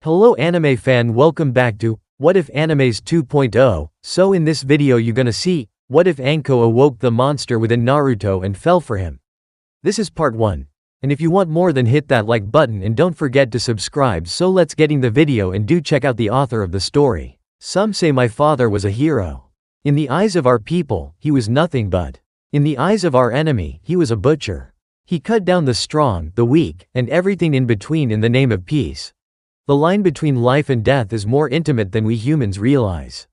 Hello anime fan, welcome back to What If Animes 2.0. So in this video you're gonna see, what if Anko awoke the monster within Naruto and fell for him? This is part 1. And if you want more, then hit that like button and don't forget to subscribe. So let's get in the video and do check out the author of the story. Some say my father was a hero. In the eyes of our people, he was nothing but. In the eyes of our enemy, he was a butcher. He cut down the strong, the weak, and everything in between in the name of peace. The line between life and death is more intimate than we humans realize.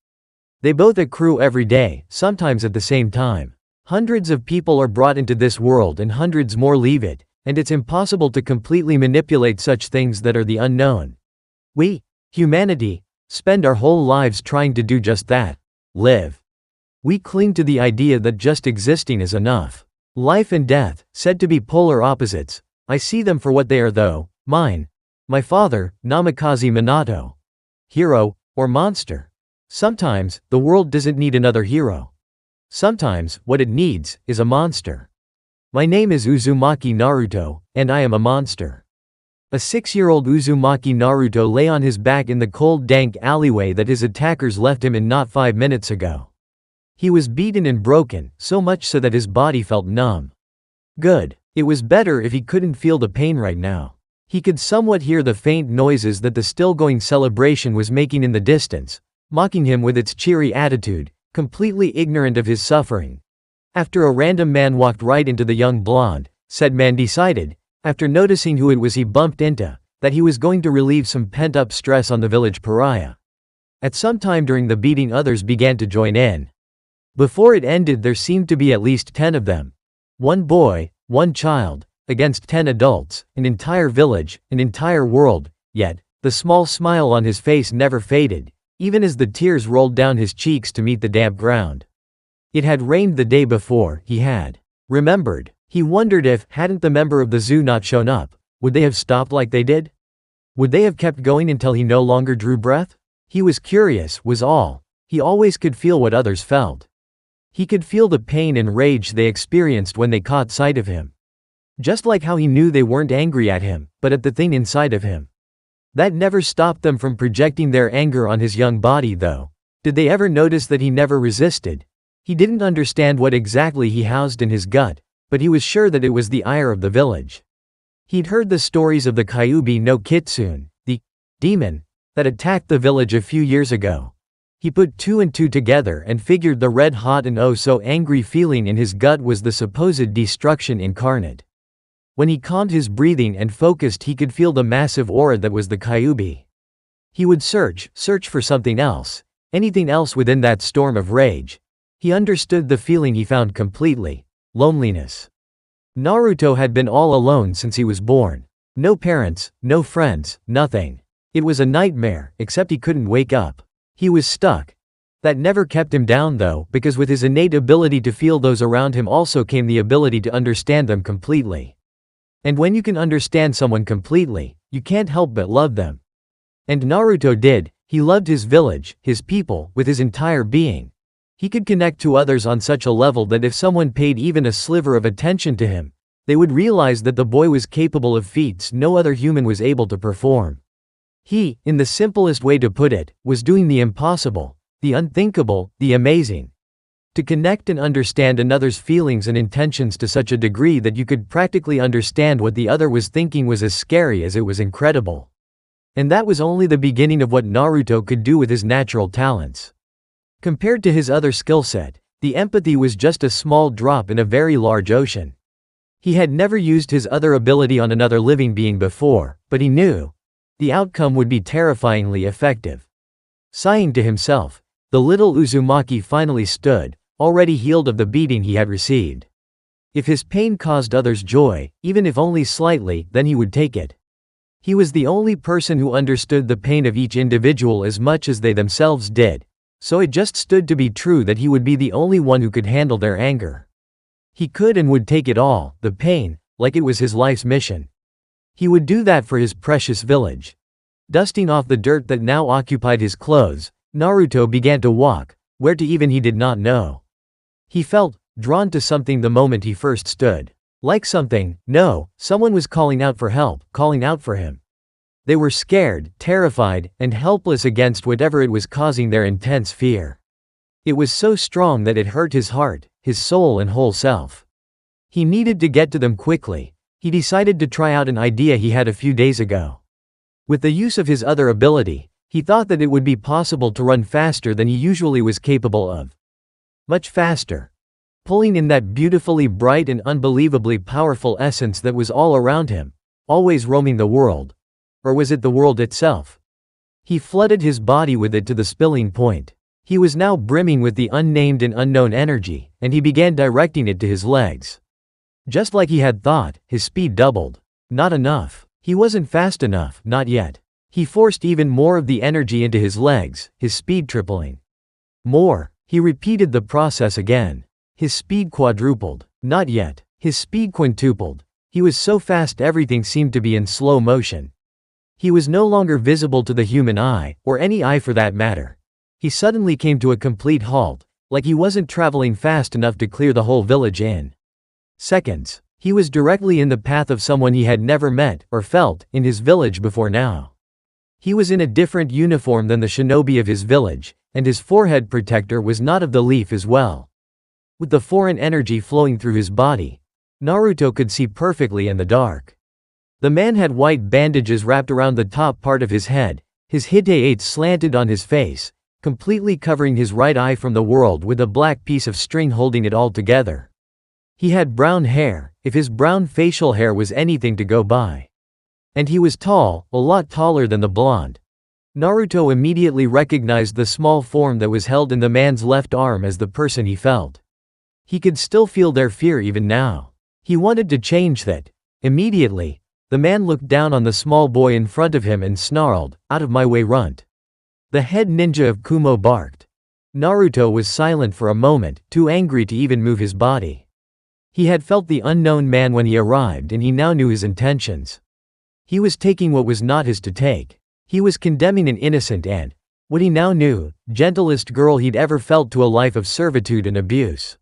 They both accrue every day, sometimes at the same time. Hundreds of people are brought into this world and hundreds more leave it, and it's impossible to completely manipulate such things that are the unknown. We, humanity, spend our whole lives trying to do just that. Live. We cling to the idea that just existing is enough. Life and death, said to be polar opposites, I see them for what they are though, mine. My father, Namikaze Minato. Hero, or monster. Sometimes, the world doesn't need another hero. Sometimes, what it needs, is a monster. My name is Uzumaki Naruto, and I am a monster. A 6-year-old Uzumaki Naruto lay on his back in the cold dank alleyway that his attackers left him in not 5 minutes ago. He was beaten and broken, so much so that his body felt numb. Good. It was better if he couldn't feel the pain right now. He could somewhat hear the faint noises that the still-going celebration was making in the distance, mocking him with its cheery attitude, completely ignorant of his suffering. After a random man walked right into the young blonde, said man decided, after noticing who it was he bumped into, that he was going to relieve some pent-up stress on the village pariah. At some time during the beating, others began to join in. Before it ended, there seemed to be at least 10 of them. One boy, one child, against 10 adults, an entire village, an entire world. Yet, the small smile on his face never faded, even as the tears rolled down his cheeks to meet the damp ground. It had rained the day before, he had remembered. He wondered if, hadn't the member of the zoo not shown up, would they have stopped like they did? Would they have kept going until he no longer drew breath? He was curious, was all. He always could feel what others felt. He could feel the pain and rage they experienced when they caught sight of him. Just like how he knew they weren't angry at him, but at the thing inside of him. That never stopped them from projecting their anger on his young body though. Did they ever notice that he never resisted? He didn't understand what exactly he housed in his gut, but he was sure that it was the ire of the village. He'd heard the stories of the Kyuubi no Kitsune, the demon, that attacked the village a few years ago. He put 2 and 2 together and figured the red-hot and oh so angry feeling in his gut was the supposed destruction incarnate. When he calmed his breathing and focused, he could feel the massive aura that was the Kyuubi. He would search for something else, anything else within that storm of rage. He understood the feeling he found completely: loneliness. Naruto had been all alone since he was born. No parents, no friends, nothing. It was a nightmare, except he couldn't wake up. He was stuck. That never kept him down though, because with his innate ability to feel those around him also came the ability to understand them completely. And when you can understand someone completely, you can't help but love them. And Naruto did. He loved his village, his people, with his entire being. He could connect to others on such a level that if someone paid even a sliver of attention to him, they would realize that the boy was capable of feats no other human was able to perform. He, in the simplest way to put it, was doing the impossible, the unthinkable, the amazing. To connect and understand another's feelings and intentions to such a degree that you could practically understand what the other was thinking was as scary as it was incredible. And that was only the beginning of what Naruto could do with his natural talents. Compared to his other skill set, the empathy was just a small drop in a very large ocean. He had never used his other ability on another living being before, but he knew the outcome would be terrifyingly effective. Sighing to himself, the little Uzumaki finally stood, already healed of the beating he had received. If his pain caused others joy, even if only slightly, then he would take it. He was the only person who understood the pain of each individual as much as they themselves did, so it just stood to be true that he would be the only one who could handle their anger. He could and would take it all, the pain, like it was his life's mission. He would do that for his precious village. Dusting off the dirt that now occupied his clothes, Naruto began to walk, where to even he did not know. He felt drawn to something the moment he first stood. Like something, no, someone was calling out for help, calling out for him. They were scared, terrified, and helpless against whatever it was causing their intense fear. It was so strong that it hurt his heart, his soul and whole self. He needed to get to them quickly. He decided to try out an idea he had a few days ago. With the use of his other ability, he thought that it would be possible to run faster than he usually was capable of. Much faster. Pulling in that beautifully bright and unbelievably powerful essence that was all around him, always roaming the world. Or was it the world itself? He flooded his body with it to the spilling point. He was now brimming with the unnamed and unknown energy, and he began directing it to his legs. Just like he had thought, his speed doubled. Not enough. He wasn't fast enough, not yet. He forced even more of the energy into his legs, his speed tripling. More. He repeated the process again. His speed quadrupled. Not yet. His speed quintupled. He was so fast everything seemed to be in slow motion. He was no longer visible to the human eye, or any eye for that matter. He suddenly came to a complete halt, like he wasn't traveling fast enough to clear the whole village in seconds. He was directly in the path of someone he had never met, or felt, in his village before now. He was in a different uniform than the shinobi of his village, and his forehead protector was not of the leaf as well. With the foreign energy flowing through his body, Naruto could see perfectly in the dark. The man had white bandages wrapped around the top part of his head, his hide slanted on his face, completely covering his right eye from the world with a black piece of string holding it all together. He had brown hair, if his brown facial hair was anything to go by. And he was tall, a lot taller than the blonde. Naruto immediately recognized the small form that was held in the man's left arm as the person he felt. He could still feel their fear even now. He wanted to change that. Immediately, the man looked down on the small boy in front of him and snarled, "Out of my way, runt." The head ninja of Kumo barked. Naruto was silent for a moment, too angry to even move his body. He had felt the unknown man when he arrived and he now knew his intentions. He was taking what was not his to take. He was condemning an innocent and, what he now knew, gentlest girl he'd ever felt to a life of servitude and abuse.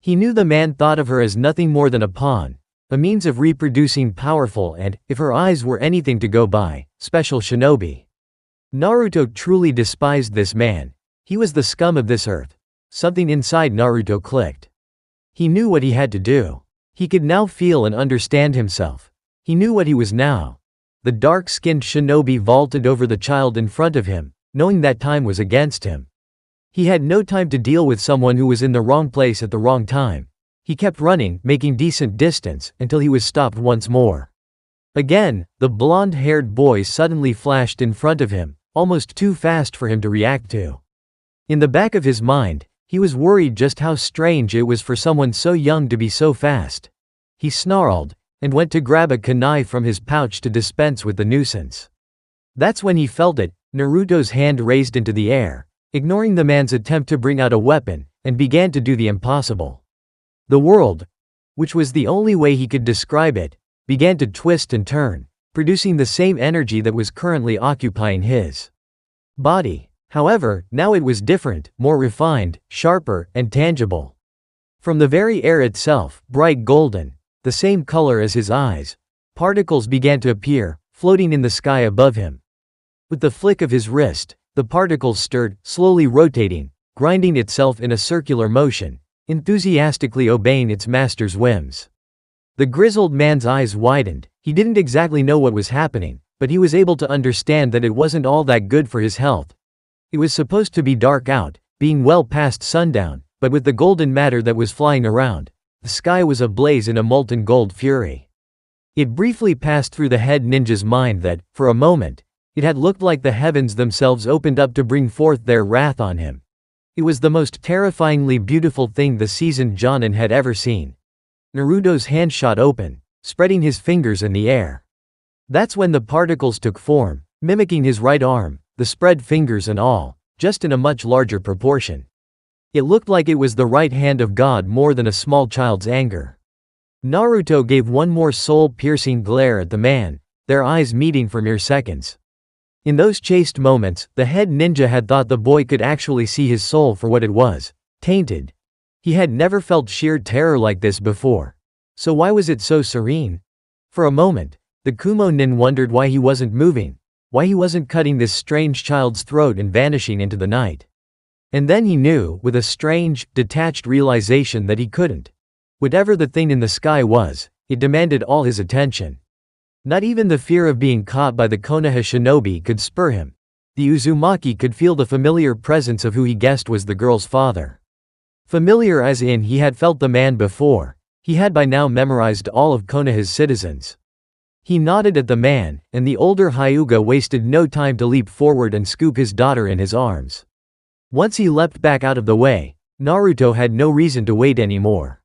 He knew the man thought of her as nothing more than a pawn, a means of reproducing powerful and, if her eyes were anything to go by, special shinobi. Naruto truly despised this man. He was the scum of this earth. Something inside Naruto clicked. He knew what he had to do. He could now feel and understand himself. He knew what he was now. The dark-skinned shinobi vaulted over the child in front of him, knowing that time was against him. He had no time to deal with someone who was in the wrong place at the wrong time. He kept running, making decent distance, until he was stopped once more. Again, the blonde-haired boy suddenly flashed in front of him, almost too fast for him to react to. In the back of his mind, he was worried just how strange it was for someone so young to be so fast. He snarled, and went to grab a kunai from his pouch to dispense with the nuisance. That's when he felt it, Naruto's hand raised into the air, ignoring the man's attempt to bring out a weapon, and began to do the impossible. The world, which was the only way he could describe it, began to twist and turn, producing the same energy that was currently occupying his body. However, now it was different, more refined, sharper, and tangible. From the very air itself, bright golden, the same color as his eyes, particles began to appear, floating in the sky above him. With the flick of his wrist, the particles stirred, slowly rotating, grinding itself in a circular motion, enthusiastically obeying its master's whims. The grizzled man's eyes widened. He didn't exactly know what was happening, but he was able to understand that it wasn't all that good for his health. It was supposed to be dark out, being well past sundown, but with the golden matter that was flying around, the sky was ablaze in a molten gold fury. It briefly passed through the head ninja's mind that, for a moment, it had looked like the heavens themselves opened up to bring forth their wrath on him. It was the most terrifyingly beautiful thing the seasoned Jonin had ever seen. Naruto's hand shot open, spreading his fingers in the air. That's when the particles took form, mimicking his right arm, the spread fingers and all, just in a much larger proportion. It looked like it was the right hand of God more than a small child's anger. Naruto gave one more soul-piercing glare at the man, their eyes meeting for mere seconds. In those chaste moments, the head ninja had thought the boy could actually see his soul for what it was, tainted. He had never felt sheer terror like this before. So why was it so serene? For a moment, The Kumo nin wondered why he wasn't moving, why he wasn't cutting this strange child's throat and vanishing into the night. And then he knew, with a strange, detached realization, that he couldn't. Whatever the thing in the sky was, it demanded all his attention. Not even the fear of being caught by the Konoha shinobi could spur him. The Uzumaki could feel the familiar presence of who he guessed was the girl's father. Familiar as in he had felt the man before. He had by now memorized all of Konoha's citizens. He nodded at the man, and the older Hyuga wasted no time to leap forward and scoop his daughter in his arms. Once he leapt back out of the way, Naruto had no reason to wait anymore.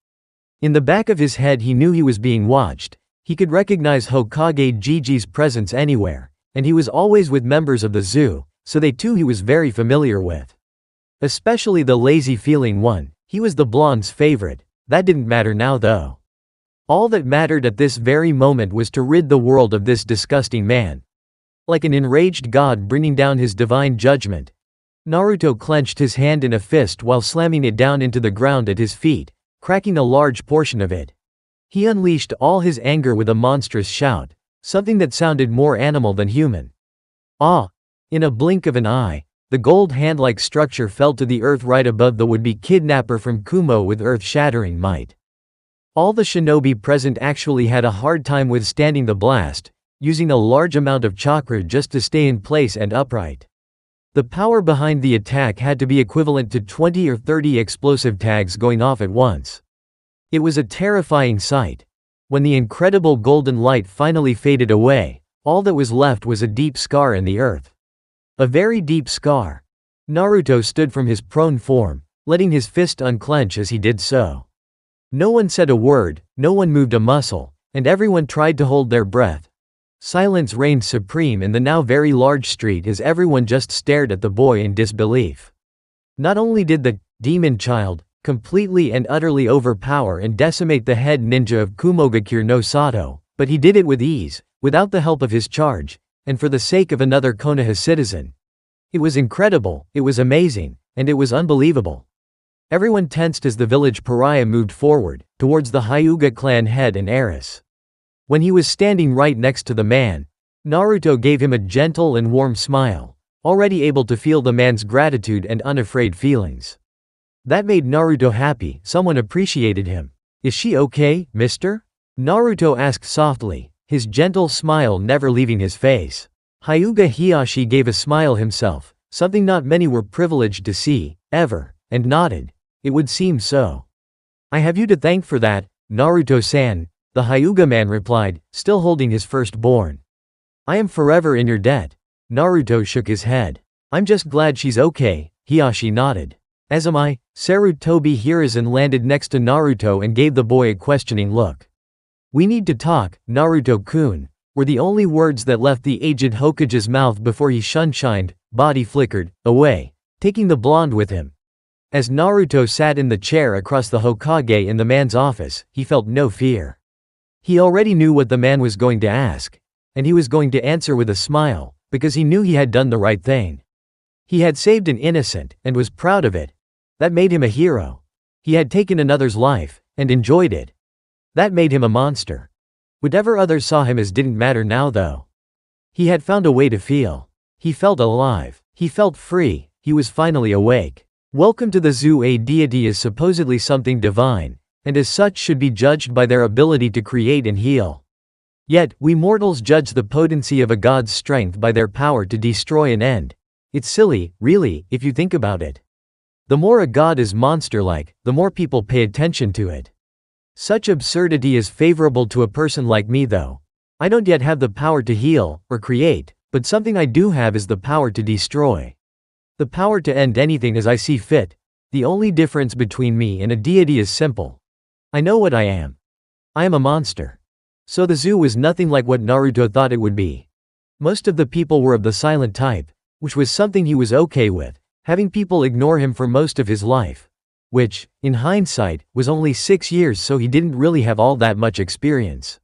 In the back of his head he knew he was being watched. He could recognize Hokage Gigi's presence anywhere, and he was always with members of the zoo, so they too he was very familiar with. Especially the lazy-feeling one, he was the blonde's favorite. That didn't matter now though. All that mattered at this very moment was to rid the world of this disgusting man. Like an enraged god bringing down his divine judgment, Naruto clenched his hand in a fist while slamming it down into the ground at his feet, cracking a large portion of it. He unleashed all his anger with a monstrous shout, something that sounded more animal than human. Ah! In a blink of an eye, the gold hand-like structure fell to the earth right above the would-be kidnapper from Kumo with earth-shattering might. All the shinobi present actually had a hard time withstanding the blast, using a large amount of chakra just to stay in place and upright. The power behind the attack had to be equivalent to 20 or 30 explosive tags going off at once. It was a terrifying sight. When the incredible golden light finally faded away, all that was left was a deep scar in the earth. A very deep scar. Naruto stood from his prone form, letting his fist unclench as he did so. No one said a word, no one moved a muscle, and everyone tried to hold their breath. Silence reigned supreme in the now very large street as everyone just stared at the boy in disbelief. Not only did the demon child completely and utterly overpower and decimate the head ninja of Kumogakure no Sato, but he did it with ease, without the help of his charge, and for the sake of another Konoha citizen. It was incredible, it was amazing, and it was unbelievable. Everyone tensed as the village pariah moved forward, towards the Hyuga clan head and heiress. When he was standing right next to the man, Naruto gave him a gentle and warm smile, already able to feel the man's gratitude and unafraid feelings. That made Naruto happy. Someone appreciated him. "Is she okay, mister?" Naruto asked softly, his gentle smile never leaving his face. Hyuga Hiyashi gave a smile himself, something not many were privileged to see, ever, and nodded. "It would seem so." "I have you to thank for that, Naruto-san," the Hyuga man replied, still holding his firstborn. "I am forever in your debt." Naruto shook his head. "I'm just glad she's okay," Hiyashi nodded. "As am I." Sarutobi Hiruzen landed next to Naruto and gave the boy a questioning look. "We need to talk, Naruto-kun," were the only words that left the aged Hokage's mouth before he shunshined, body flickered, away, taking the blonde with him. As Naruto sat in the chair across the Hokage in the man's office, he felt no fear. He already knew what the man was going to ask, and he was going to answer with a smile, because he knew he had done the right thing. He had saved an innocent, and was proud of it. That made him a hero. He had taken another's life, and enjoyed it. That made him a monster. Whatever others saw him as didn't matter now though. He had found a way to feel. He felt alive. He felt free. He was finally awake. Welcome to the zoo. A deity is supposedly something divine, and as such should be judged by their ability to create and heal. Yet, we mortals judge the potency of a god's strength by their power to destroy and end. It's silly, really, if you think about it. The more a god is monster-like, the more people pay attention to it. Such absurdity is favorable to a person like me though. I don't yet have the power to heal, or create, but something I do have is the power to destroy. The power to end anything as I see fit. The only difference between me and a deity is simple. I know what I am. I am a monster. So the zoo was nothing like what Naruto thought it would be. Most of the people were of the silent type, which was something he was okay with, having people ignore him for most of his life. Which, in hindsight, was only 6 years, so he didn't really have all that much experience.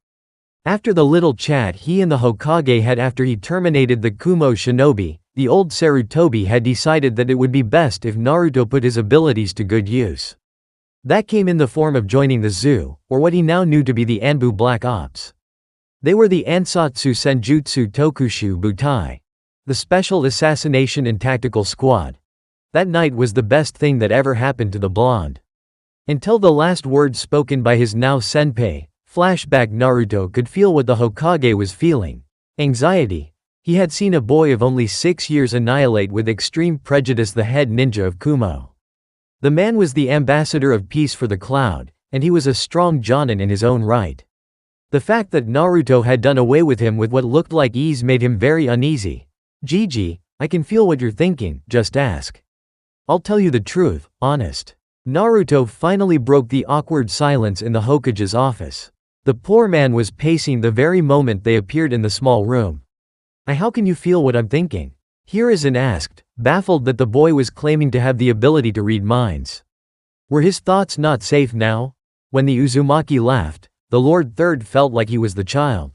After the little chat he and the Hokage had after he terminated the Kumo shinobi, the old Sarutobi had decided that it would be best if Naruto put his abilities to good use. That came in the form of joining the zoo, or what he now knew to be the Anbu Black Ops. They were the Ansatsu Senjutsu Tokushu Butai, the Special Assassination and Tactical Squad. That night was the best thing that ever happened to the blonde. Until the last words spoken by his now senpai, flashback Naruto could feel what the Hokage was feeling. Anxiety. He had seen a boy of only 6 years annihilate with extreme prejudice the head ninja of Kumo. The man was the ambassador of peace for the cloud, and he was a strong jonin in his own right. The fact that Naruto had done away with him with what looked like ease made him very uneasy. Gigi, I can feel what you're thinking, just ask. I'll tell you the truth, honest. Naruto finally broke the awkward silence in the Hokage's office. The poor man was pacing the very moment they appeared in the small room. How can you feel what I'm thinking? Hiruzen asked, baffled that the boy was claiming to have the ability to read minds. Were his thoughts not safe now? When the Uzumaki laughed, the Lord Third felt like he was the child.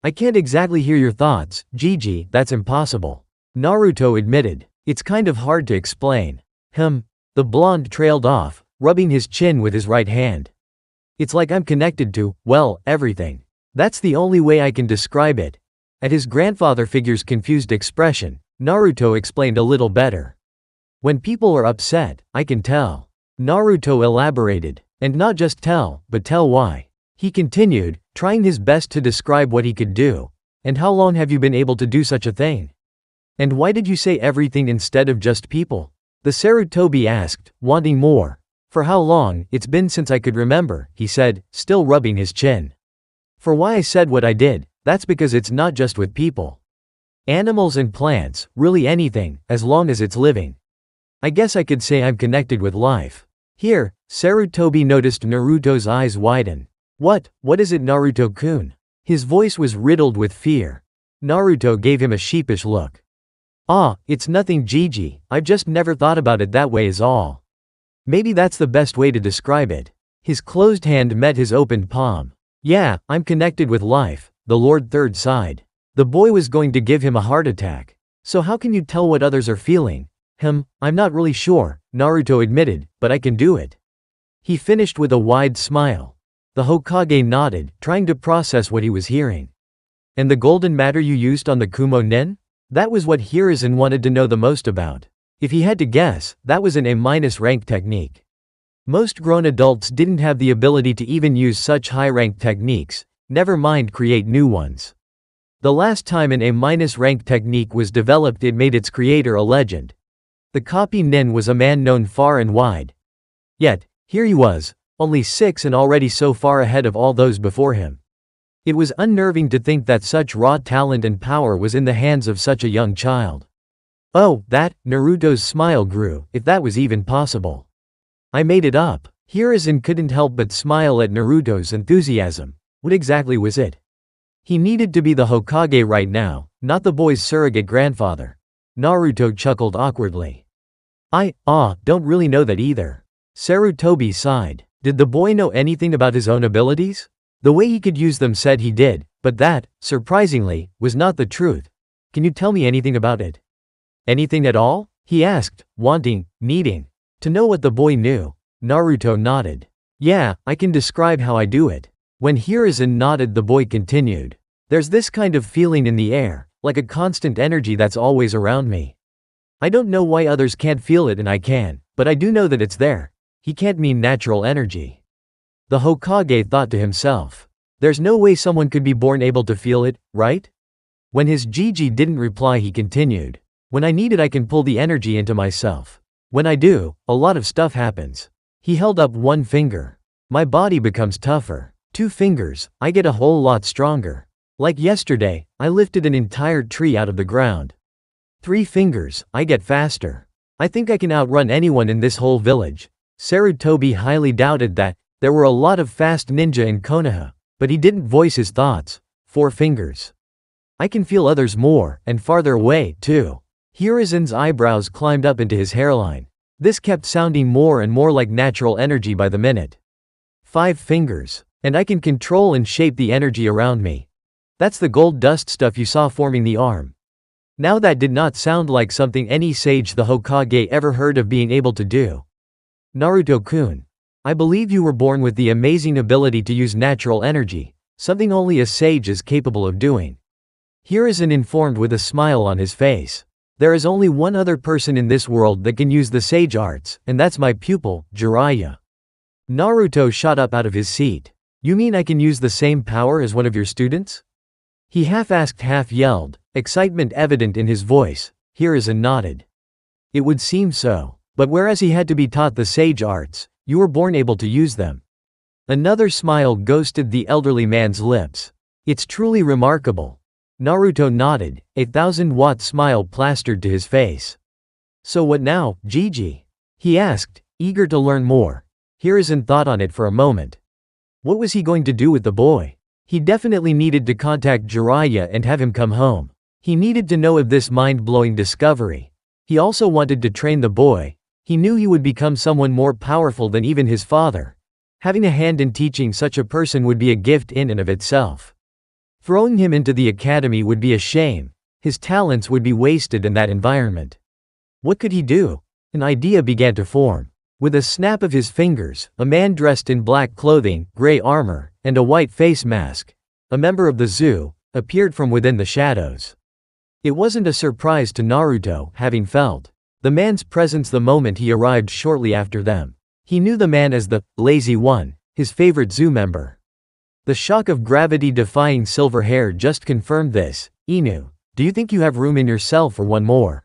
I can't exactly hear your thoughts, Gigi, that's impossible. Naruto admitted. It's kind of hard to explain. The blonde trailed off, rubbing his chin with his right hand. It's like I'm connected to, well, everything. That's the only way I can describe it. At his grandfather figure's confused expression, Naruto explained a little better. When people are upset, I can tell. Naruto elaborated. And not just tell, but tell why. He continued, trying his best to describe what he could do. And how long have you been able to do such a thing? And why did you say everything instead of just people? The Sarutobi asked, wanting more. For how long? It's been since I could remember, he said, still rubbing his chin. For why I said what I did, that's because it's not just with people. Animals and plants, really anything, as long as it's living. I guess I could say I'm connected with life. Here, Sarutobi noticed Naruto's eyes widen. What is it, Naruto-kun? His voice was riddled with fear. Naruto gave him a sheepish look. It's nothing, Gigi, I've just never thought about it that way is all. Maybe that's the best way to describe it. His closed hand met his opened palm. Yeah, I'm connected with life, the Lord Third sighed. The boy was going to give him a heart attack. So how can you tell what others are feeling? I'm not really sure, Naruto admitted, but I can do it. He finished with a wide smile. The Hokage nodded, trying to process what he was hearing. And the golden matter you used on the Kumo nin? That was what Hiruzen wanted to know the most about. If he had to guess, that was an A- rank technique. Most grown adults didn't have the ability to even use such high-ranked techniques, never mind create new ones. The last time an A- rank technique was developed, it made its creator a legend. The copy nin was a man known far and wide. Yet, here he was, only 6 and already so far ahead of all those before him. It was unnerving to think that such raw talent and power was in the hands of such a young child. Naruto's smile grew, if that was even possible. I made it up. Hiruzen couldn't help but smile at Naruto's enthusiasm. What exactly was it? He needed to be the Hokage right now, not the boy's surrogate grandfather. Naruto chuckled awkwardly. I don't really know that either. Sarutobi sighed. Did the boy know anything about his own abilities? The way he could use them said he did, but that, surprisingly, was not the truth. Can you tell me anything about it? Anything at all? He asked, needing to know what the boy knew. Naruto nodded. Yeah, I can describe how I do it. When Hiruzen nodded, the boy continued. There's this kind of feeling in the air, like a constant energy that's always around me. I don't know why others can't feel it and I can, but I do know that it's there. He can't mean natural energy. The Hokage thought to himself. There's no way someone could be born able to feel it, right? When his Gigi didn't reply, he continued. When I need it, I can pull the energy into myself. When I do, a lot of stuff happens. He held up one finger. My body becomes tougher. 2 fingers, I get a whole lot stronger. Like yesterday, I lifted an entire tree out of the ground. 3 fingers, I get faster. I think I can outrun anyone in this whole village. Sarutobi highly doubted that. There were a lot of fast ninja in Konoha, but he didn't voice his thoughts. 4 fingers. I can feel others more, and farther away, too. Hiruzen's eyebrows climbed up into his hairline. This kept sounding more and more like natural energy by the minute. 5 fingers. And I can control and shape the energy around me. That's the gold dust stuff you saw forming the arm. Now that did not sound like something any sage the Hokage ever heard of being able to do. Naruto-kun. I believe you were born with the amazing ability to use natural energy, something only a sage is capable of doing. Hiruzen informed with a smile on his face. There is only one other person in this world that can use the sage arts, and that's my pupil, Jiraiya. Naruto shot up out of his seat. You mean I can use the same power as one of your students? He half-asked, half-yelled, excitement evident in his voice. Hiruzen nodded. It would seem so. But whereas he had to be taught the sage arts, you were born able to use them. Another smile ghosted the elderly man's lips. It's truly remarkable. Naruto nodded, a 1,000-watt smile plastered to his face. So what now, Gigi? He asked, eager to learn more. Hiruzen thought on it for a moment. What was he going to do with the boy? He definitely needed to contact Jiraiya and have him come home. He needed to know of this mind-blowing discovery. He also wanted to train the boy. He knew he would become someone more powerful than even his father. Having a hand in teaching such a person would be a gift in and of itself. Throwing him into the academy would be a shame. His talents would be wasted in that environment. What could he do? An idea began to form. With a snap of his fingers, a man dressed in black clothing, gray armor, and a white face mask, a member of the zoo, appeared from within the shadows. It wasn't a surprise to Naruto, having felt the man's presence the moment he arrived shortly after them. He knew the man as the lazy one, his favorite zoo member. The shock of gravity-defying silver hair just confirmed this. Inu, do you think you have room in yourself for one more?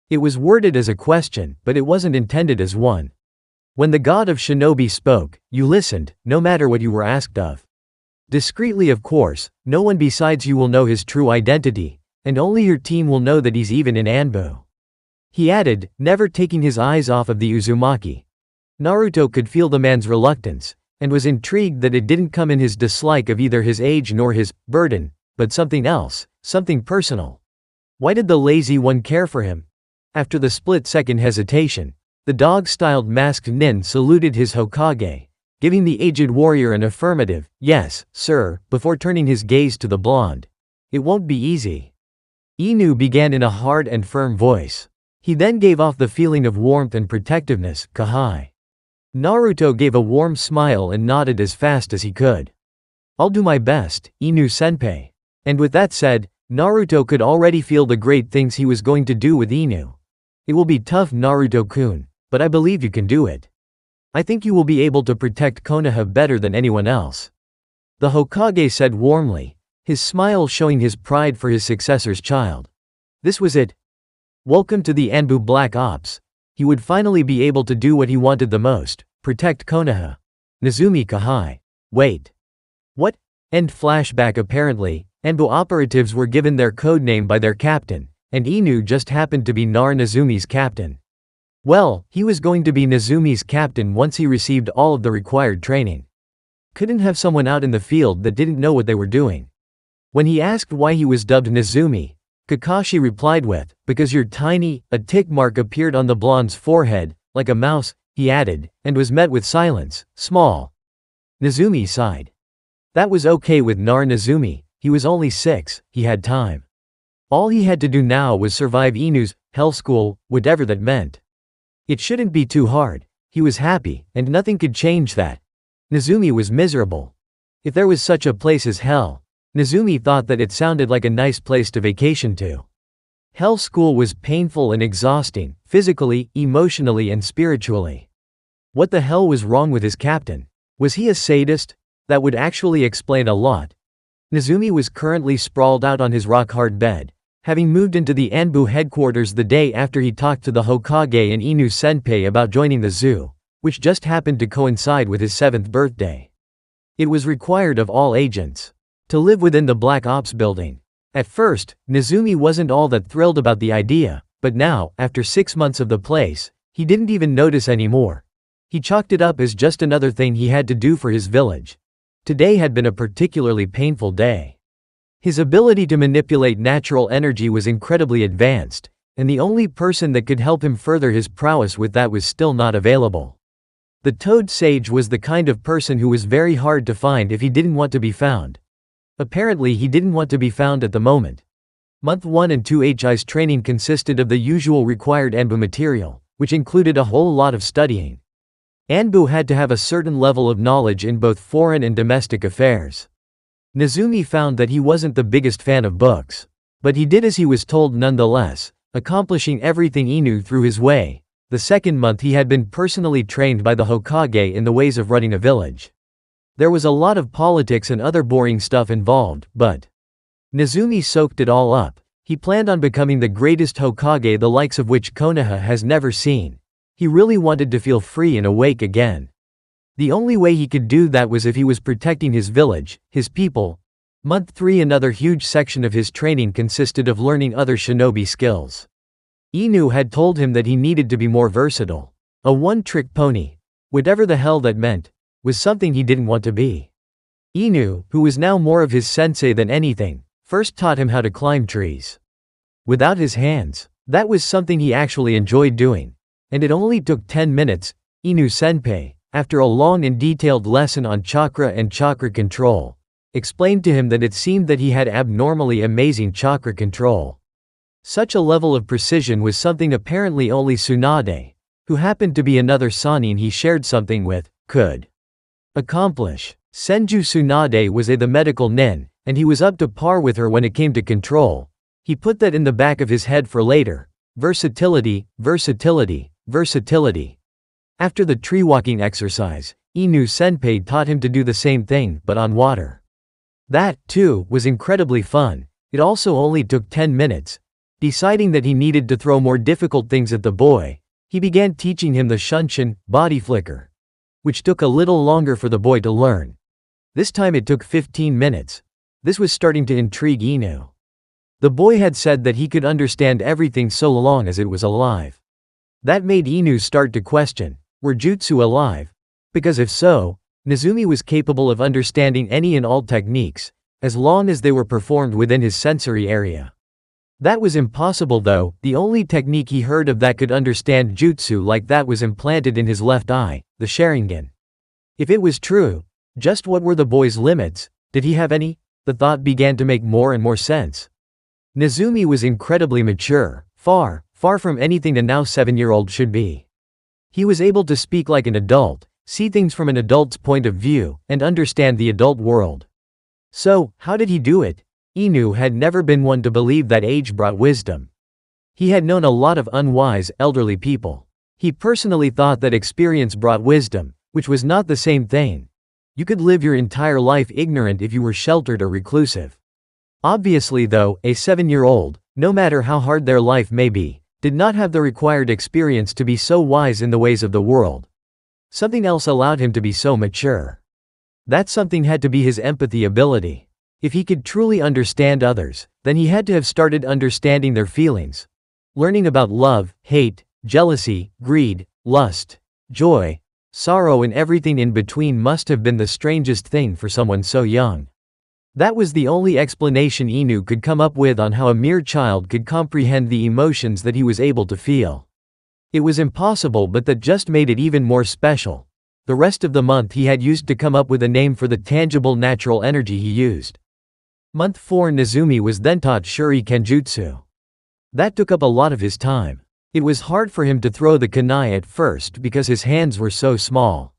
It was worded as a question, but it wasn't intended as one. When the god of shinobi spoke, you listened, no matter what you were asked of. Discreetly, of course. No one besides you will know his true identity, and only your team will know that he's even in Anbu. He added, never taking his eyes off of the Uzumaki. Naruto could feel the man's reluctance, and was intrigued that it didn't come in his dislike of either his age nor his burden, but something else, something personal. Why did the lazy one care for him? After the split-second hesitation, the dog-styled masked nin saluted his Hokage, giving the aged warrior an affirmative, yes, sir, before turning his gaze to the blonde. It won't be easy. Inu began in a hard and firm voice. He then gave off the feeling of warmth and protectiveness, Kahai. Naruto gave a warm smile and nodded as fast as he could. I'll do my best, Inu-senpai. And with that said, Naruto could already feel the great things he was going to do with Inu. It will be tough, Naruto-kun, but I believe you can do it. I think you will be able to protect Konoha better than anyone else. The Hokage said warmly, his smile showing his pride for his successor's child. This was it. Welcome to the Anbu Black Ops. He would finally be able to do what he wanted the most, protect Konoha. Nezumi Kahai. Wait. What? End flashback. Apparently, Anbu operatives were given their codename by their captain, and Inu just happened to be Nezumi's captain. Well, he was going to be Nezumi's captain once he received all of the required training. Couldn't have someone out in the field that didn't know what they were doing. When he asked why he was dubbed Nezumi, Kakashi replied with, because you're tiny. A tick mark appeared on the blonde's forehead, like a mouse, he added, and was met with silence, small. Nezumi sighed. That was okay with Nezumi, he was only 6, he had time. All he had to do now was survive Inu's hell school, whatever that meant. It shouldn't be too hard. He was happy, and nothing could change that. Nezumi was miserable. If there was such a place as hell, Nezumi thought that it sounded like a nice place to vacation to. Hell school was painful and exhausting, physically, emotionally and spiritually. What the hell was wrong with his captain? Was he a sadist? That would actually explain a lot. Nezumi was currently sprawled out on his rock-hard bed, having moved into the Anbu headquarters the day after he talked to the Hokage and Inu-senpai about joining the zoo, which just happened to coincide with his 7th birthday. It was required of all agents to live within the Black Ops building. At first, Nezumi wasn't all that thrilled about the idea, but now, after 6 months of the place, he didn't even notice anymore. He chalked it up as just another thing he had to do for his village. Today had been a particularly painful day. His ability to manipulate natural energy was incredibly advanced, and the only person that could help him further his prowess with that was still not available. The Toad Sage was the kind of person who was very hard to find if he didn't want to be found. Apparently he didn't want to be found at the moment. Month 1 and 2 HI's training consisted of the usual required Anbu material, which included a whole lot of studying. Anbu had to have a certain level of knowledge in both foreign and domestic affairs. Nezumi found that he wasn't the biggest fan of books. But he did as he was told nonetheless, accomplishing everything Inu threw his way. The second month he had been personally trained by the Hokage in the ways of running a village. There was a lot of politics and other boring stuff involved, but Nezumi soaked it all up. He planned on becoming the greatest Hokage, the likes of which Konoha has never seen. He really wanted to feel free and awake again. The only way he could do that was if he was protecting his village, his people. Month 3, another huge section of his training consisted of learning other shinobi skills. Inu had told him that he needed to be more versatile. A one-trick pony, whatever the hell that meant, was something he didn't want to be. Inu, who was now more of his sensei than anything, first taught him how to climb trees. Without his hands, that was something he actually enjoyed doing. And it only took 10 minutes, Inu-senpai, after a long and detailed lesson on chakra and chakra control, explained to him that it seemed that he had abnormally amazing chakra control. Such a level of precision was something apparently only Tsunade, who happened to be another Sannin he shared something with, could accomplish. Senju Tsunade was the medical nin, and he was up to par with her when it came to control. He put that in the back of his head for later. Versatility, versatility, versatility. After the tree-walking exercise, Inu-senpai taught him to do the same thing, but on water. That, too, was incredibly fun. It also only took 10 minutes. Deciding that he needed to throw more difficult things at the boy, he began teaching him the shunshin, body flicker, which took a little longer for the boy to learn. This time it took 15 minutes. This was starting to intrigue Inu. The boy had said that he could understand everything so long as it was alive. That made Inu start to question, were jutsu alive? Because if so, Nezumi was capable of understanding any and all techniques, as long as they were performed within his sensory area. That was impossible though. The only technique he heard of that could understand jutsu like that was implanted in his left eye, the Sharingan. If it was true, just what were the boy's limits? Did he have any? The thought began to make more and more sense. Nezumi was incredibly mature, far from anything a now 7-year-old should be. He was able to speak like an adult, see things from an adult's point of view, and understand the adult world. So, how did he do it? Inu had never been one to believe that age brought wisdom. He had known a lot of unwise, elderly people. He personally thought that experience brought wisdom, which was not the same thing. You could live your entire life ignorant if you were sheltered or reclusive. Obviously though, a 7-year-old, no matter how hard their life may be, did not have the required experience to be so wise in the ways of the world. Something else allowed him to be so mature. That something had to be his empathy ability. If he could truly understand others, then he had to have started understanding their feelings. Learning about love, hate, jealousy, greed, lust, joy, sorrow and everything in between must have been the strangest thing for someone so young. That was the only explanation Inu could come up with on how a mere child could comprehend the emotions that he was able to feel. It was impossible, but that just made it even more special. The rest of the month he had used to come up with a name for the tangible natural energy he used. Month 4, Nezumi was then taught Shuri Kenjutsu. That took up a lot of his time. It was hard for him to throw the kunai at first because his hands were so small.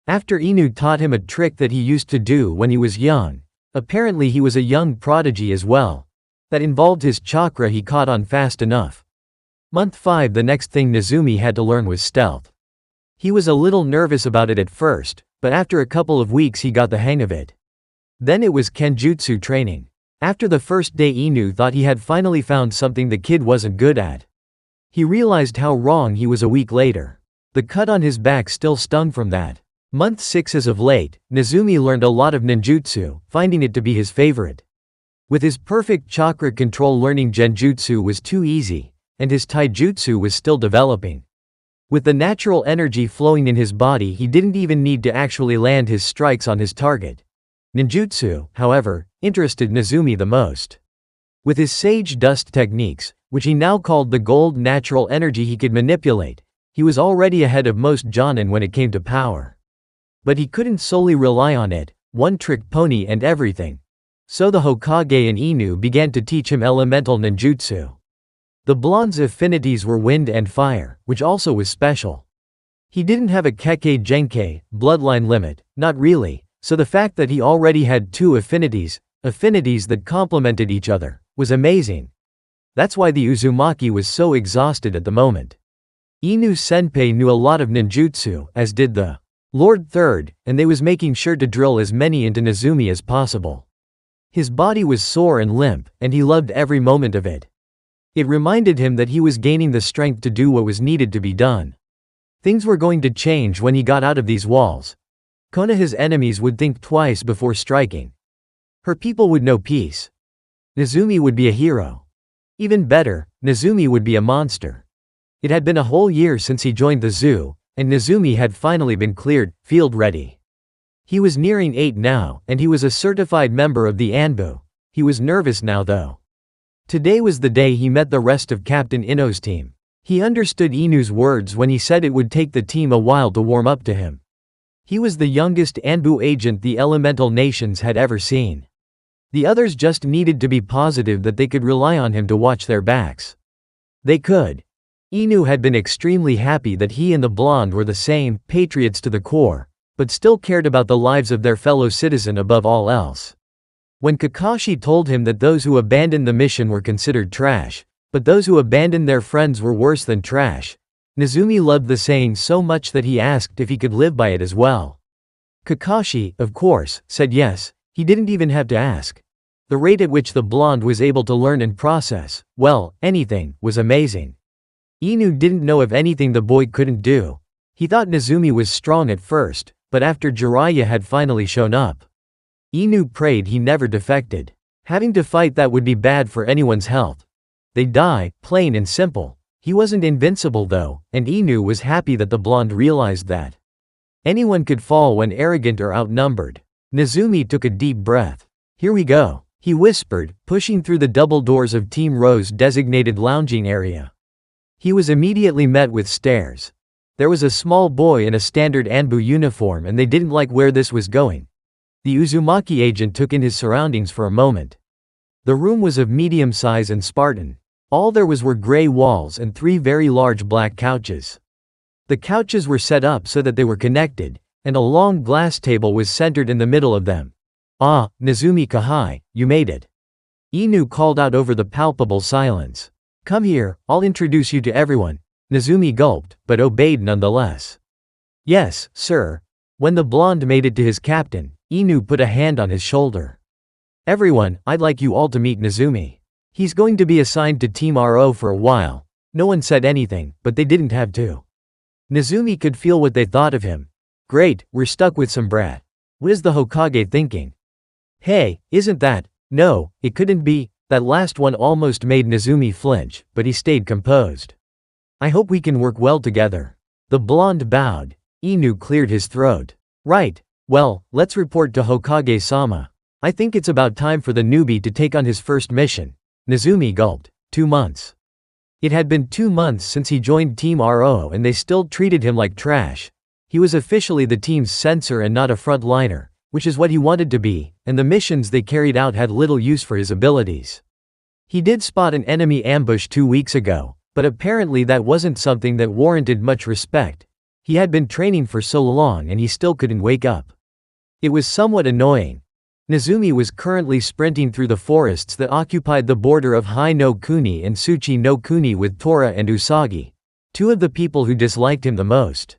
After Inu taught him a trick that he used to do when he was young, apparently he was a young prodigy as well, that involved his chakra he caught on fast enough. Month 5, the next thing Nezumi had to learn was stealth. He was a little nervous about it at first, but after a couple of weeks he got the hang of it. Then it was Kenjutsu training. After the first day Inu thought he had finally found something the kid wasn't good at. He realized how wrong he was a week later. The cut on his back still stung from that. Month 6, as of late, Nezumi learned a lot of ninjutsu, finding it to be his favorite. With his perfect chakra control, learning genjutsu was too easy, and his taijutsu was still developing. With the natural energy flowing in his body, he didn't even need to actually land his strikes on his target. Ninjutsu, however, interested Nezumi the most. With his sage dust techniques, which he now called the gold natural energy he could manipulate, he was already ahead of most jonin when it came to power. But he couldn't solely rely on it, one-trick pony and everything. So the Hokage and Inu began to teach him elemental ninjutsu. The blonde's affinities were wind and fire, which also was special. He didn't have a Kekkei Genkei bloodline limit, not really, So the fact that he already had two affinities that complemented each other, was amazing. That's why the Uzumaki was so exhausted at the moment. Inu's senpai knew a lot of ninjutsu, as did the Lord Third, and they was making sure to drill as many into Nezumi as possible. His body was sore and limp, and he loved every moment of it. It reminded him that he was gaining the strength to do what was needed to be done. Things were going to change when he got out of these walls. Konoha's enemies would think twice before striking. Her people would know peace. Nezumi would be a hero. Even better, Nezumi would be a monster. It had been a whole year since he joined the zoo, and Nezumi had finally been cleared, field ready. He was nearing 8 now, and he was a certified member of the Anbu. He was nervous now though. Today was the day he met the rest of Captain Ino's team. He understood Inu's words when he said it would take the team a while to warm up to him. He was the youngest Anbu agent the elemental nations had ever seen. The others just needed to be positive that they could rely on him to watch their backs. They could. Inu had been extremely happy that he and the blonde were the same, patriots to the core, but still cared about the lives of their fellow citizen above all else. When Kakashi told him that those who abandoned the mission were considered trash, but those who abandoned their friends were worse than trash, Nezumi loved the saying so much that he asked if he could live by it as well. Kakashi, of course, said yes. He didn't even have to ask. The rate at which the blonde was able to learn and process, well, anything, was amazing. Inu didn't know of anything the boy couldn't do. He thought Nezumi was strong at first, but after Jiraiya had finally shown up, Inu prayed he never defected. Having to fight that would be bad for anyone's health. They'd die, plain and simple. He wasn't invincible though, and Inu was happy that the blonde realized that. Anyone could fall when arrogant or outnumbered. Nezumi took a deep breath. Here we go, he whispered, pushing through the double doors of Team Ro's designated lounging area. He was immediately met with stares. There was a small boy in a standard Anbu uniform and they didn't like where this was going. The Uzumaki agent took in his surroundings for a moment. The room was of medium size and Spartan. All there was were gray walls and 3 very large black couches. The couches were set up so that they were connected, and a long glass table was centered in the middle of them. Ah, Nezumi Kahai, you made it. Inu called out over the palpable silence. Come here, I'll introduce you to everyone. Nezumi gulped, but obeyed nonetheless. Yes, sir. When the blonde made it to his captain, Inu put a hand on his shoulder. Everyone, I'd like you all to meet Nezumi. He's going to be assigned to Team RO for a while. No one said anything, but they didn't have to. Nezumi could feel what they thought of him. Great, we're stuck with some brat. What is the Hokage thinking? Hey, isn't that? No, it couldn't be. That last one almost made Nezumi flinch, but he stayed composed. I hope we can work well together. The blonde bowed. Inu cleared his throat. Right. Well, let's report to Hokage-sama. I think it's about time for the newbie to take on his first mission. Nezumi gulped. 2 months. It had been 2 months since he joined Team RO and they still treated him like trash. He was officially the team's censor and not a frontliner, which is what he wanted to be, and the missions they carried out had little use for his abilities. He did spot an enemy ambush 2 weeks ago, but apparently that wasn't something that warranted much respect. He had been training for so long and he still couldn't wake up. It was somewhat annoying. Nezumi was currently sprinting through the forests that occupied the border of Hai no Kuni and Tsuchi no Kuni with Tora and Usagi, 2 of the people who disliked him the most.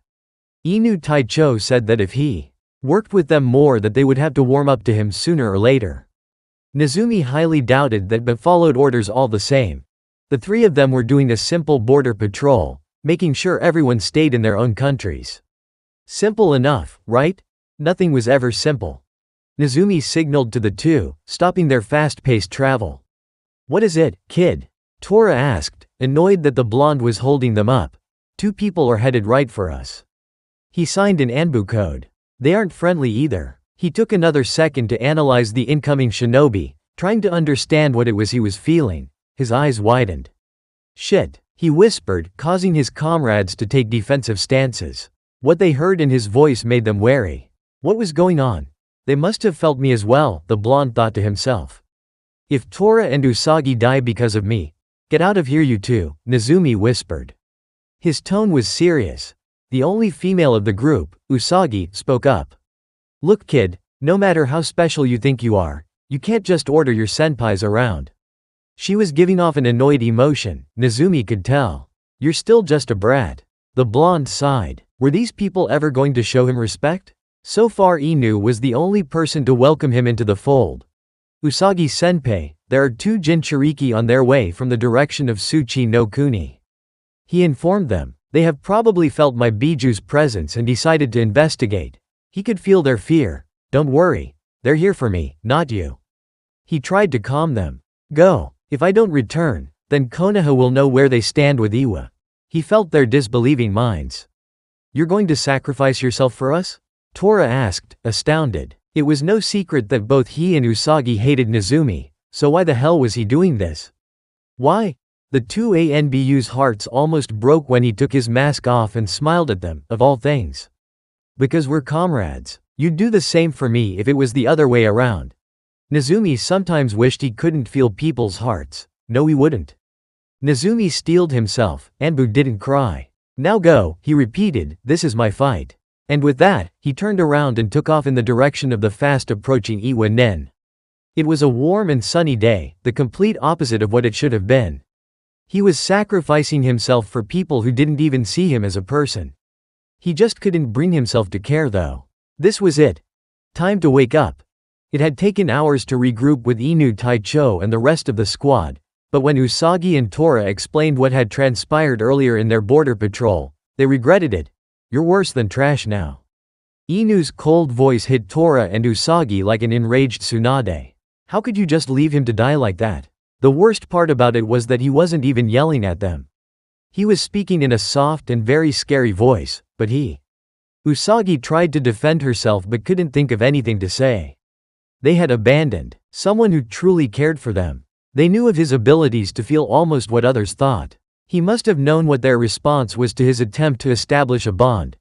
Inu Taicho said that if he worked with them more that they would have to warm up to him sooner or later. Nezumi highly doubted that but followed orders all the same. The 3 of them were doing a simple border patrol, making sure everyone stayed in their own countries. Simple enough, right? Nothing was ever simple. Nezumi signaled to the 2, stopping their fast-paced travel. What is it, kid? Tora asked, annoyed that the blonde was holding them up. 2 people are headed right for us. He signed an Anbu code. They aren't friendly either. He took another second to analyze the incoming shinobi, trying to understand what it was he was feeling. His eyes widened. Shit, he whispered, causing his comrades to take defensive stances. What they heard in his voice made them wary. What was going on? They must have felt me as well, the blonde thought to himself. If Tora and Usagi die because of me, get out of here you 2, Nezumi whispered. His tone was serious. The only female of the group, Usagi, spoke up. Look kid, No matter how special you think you are, you can't just order your senpais around. She was giving off an annoyed emotion, Nezumi could tell. You're still just a brat. The blonde sighed. Were these people ever going to show him respect? So far Inu was the only person to welcome him into the fold. Usagi-senpai, there are 2 Jinchuriki on their way from the direction of Tsuchi no Kuni. He informed them. They have probably felt my biju's presence and decided to investigate. He could feel their fear. Don't worry. They're here for me, not you. He tried to calm them. Go. If I don't return, then Konoha will know where they stand with Iwa. He felt their disbelieving minds. You're going to sacrifice yourself for us? Tora asked, astounded. It was no secret that both he and Usagi hated Nezumi, so why the hell was he doing this? Why? The 2 ANBU's hearts almost broke when he took his mask off and smiled at them, of all things. Because we're comrades. You'd do the same for me if it was the other way around. Nezumi sometimes wished he couldn't feel people's hearts. No, he wouldn't. Nezumi steeled himself. Anbu didn't cry. Now go, he repeated, this is my fight. And with that, he turned around and took off in the direction of the fast-approaching Iwa Nen. It was a warm and sunny day, the complete opposite of what it should have been. He was sacrificing himself for people who didn't even see him as a person. He just couldn't bring himself to care though. This was it. Time to wake up. It had taken hours to regroup with Inu Taicho and the rest of the squad, but when Usagi and Tora explained what had transpired earlier in their border patrol, they regretted it. You're worse than trash now. Inu's cold voice hit Tora and Usagi like an enraged tsunade. How could you just leave him to die like that? The worst part about it was that he wasn't even yelling at them. He was speaking in a soft and very scary voice, but Usagi tried to defend herself but couldn't think of anything to say. They had abandoned someone who truly cared for them. They knew of his abilities to feel almost what others thought. He must have known what their response was to his attempt to establish a bond.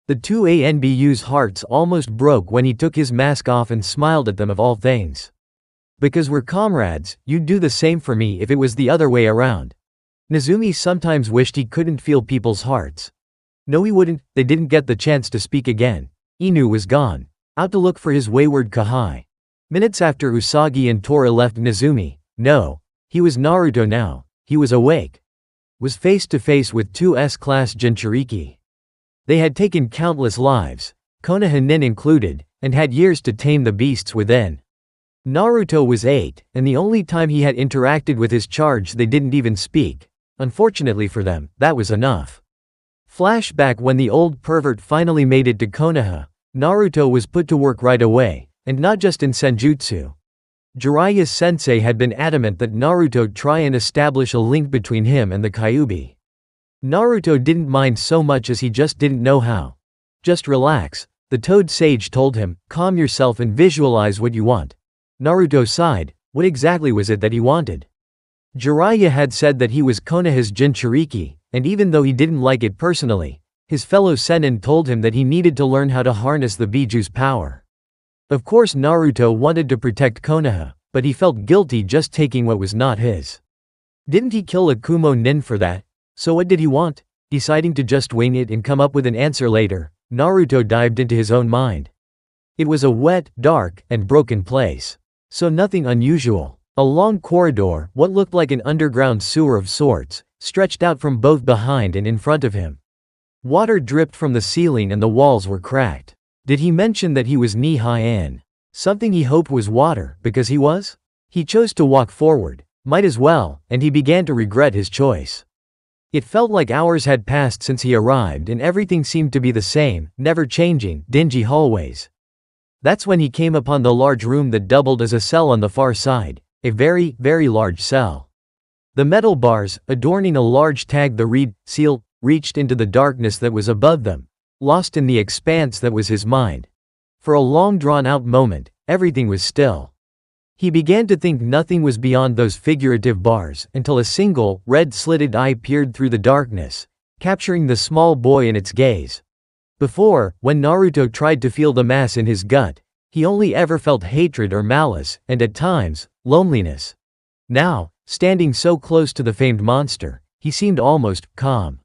The 2 ANBU's hearts almost broke when he took his mask off and smiled at them of all things. Because we're comrades, you'd do the same for me if it was the other way around. Nezumi sometimes wished he couldn't feel people's hearts. No, he wouldn't. They didn't get the chance to speak again. Inu was gone, out to look for his wayward Kahai. Minutes after Usagi and Tora left Nezumi, no, he was Naruto now, he was awake. Was face to face with 2 S-class Jinchuriki. They had taken countless lives, Konoha Nin included, and had years to tame the beasts within. Naruto was 8, and the only time he had interacted with his charge they didn't even speak. Unfortunately for them, that was enough. Flashback when the old pervert finally made it to Konoha, Naruto was put to work right away, and not just in senjutsu. Jiraiya sensei had been adamant that Naruto try and establish a link between him and the Kyuubi. Naruto didn't mind so much as he just didn't know how. Just relax, the Toad Sage told him, calm yourself and visualize what you want. Naruto sighed. What exactly was it that he wanted? Jiraiya had said that he was Konoha's Jinchuriki, and even though he didn't like it personally, his fellow Sennin told him that he needed to learn how to harness the biju's power. Of course Naruto wanted to protect Konoha, but he felt guilty just taking what was not his. Didn't he kill Akumo Nin for that? So what did he want? Deciding to just wing it and come up with an answer later, Naruto dived into his own mind. It was a wet, dark, and broken place. So nothing unusual. A long corridor, what looked like an underground sewer of sorts, stretched out from both behind and in front of him. Water dripped from the ceiling and the walls were cracked. Did he mention that he was knee-high in something he hoped was water, because he was? He chose to walk forward. Might as well, and he began to regret his choice. It felt like hours had passed since he arrived and everything seemed to be the same, never changing, dingy hallways. That's when he came upon the large room that doubled as a cell on the far side, a very, very large cell. The metal bars, adorning a large tag the reed, seal, reached into the darkness that was above them, lost in the expanse that was his mind. For a long drawn-out moment, everything was still. He began to think nothing was beyond those figurative bars until a single, red-slitted eye peered through the darkness, capturing the small boy in its gaze. Before, when Naruto tried to feel the mass in his gut, he only ever felt hatred or malice, and at times, loneliness. Now, standing so close to the famed monster, he seemed almost calm.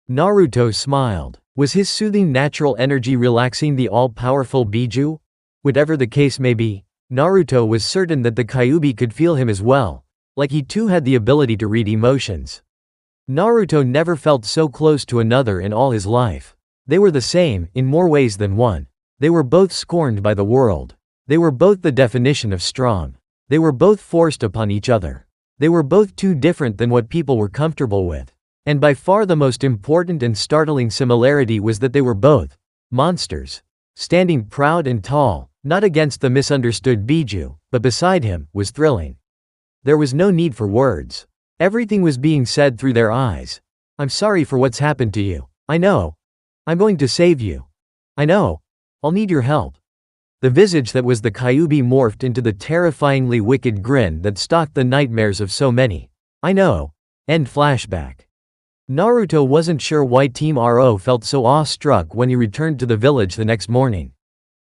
Naruto smiled. Was his soothing natural energy relaxing the all-powerful Biju? Whatever the case may be, Naruto was certain that the Kyuubi could feel him as well, like he too had the ability to read emotions. Naruto never felt so close to another in all his life. They were the same, in more ways than one. They were both scorned by the world. They were both the definition of strong. They were both forced upon each other. They were both too different than what people were comfortable with. And by far the most important and startling similarity was that they were both monsters. Standing proud and tall, not against the misunderstood Biju, but beside him, was thrilling. There was no need for words. Everything was being said through their eyes. I'm sorry for what's happened to you. I know. I'm going to save you. I know. I'll need your help. The visage that was the Kyuubi morphed into the terrifyingly wicked grin that stalked the nightmares of so many. I know. End flashback. Naruto wasn't sure why Team RO felt so awestruck when he returned to the village the next morning.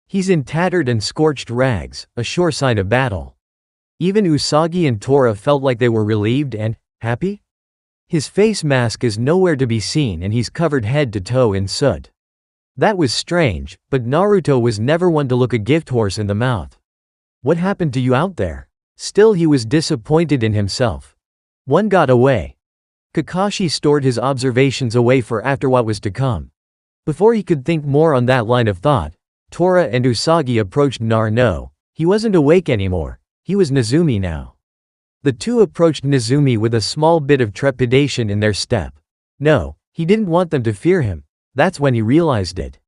He's in tattered and scorched rags, a sure sign of battle. Even Usagi and Tora felt like they were relieved and happy. His face mask is nowhere to be seen and he's covered head to toe in soot. That was strange, but Naruto was never one to look a gift horse in the mouth. What happened to you out there? Still he was disappointed in himself. One got away. Kakashi stored his observations away for after what was to come. Before he could think more on that line of thought, Tora and Usagi approached Naruto. He wasn't awake anymore. He was Nezumi now. The two approached Nezumi with a small bit of trepidation in their step. No, he didn't want them to fear him. That's when he realized it.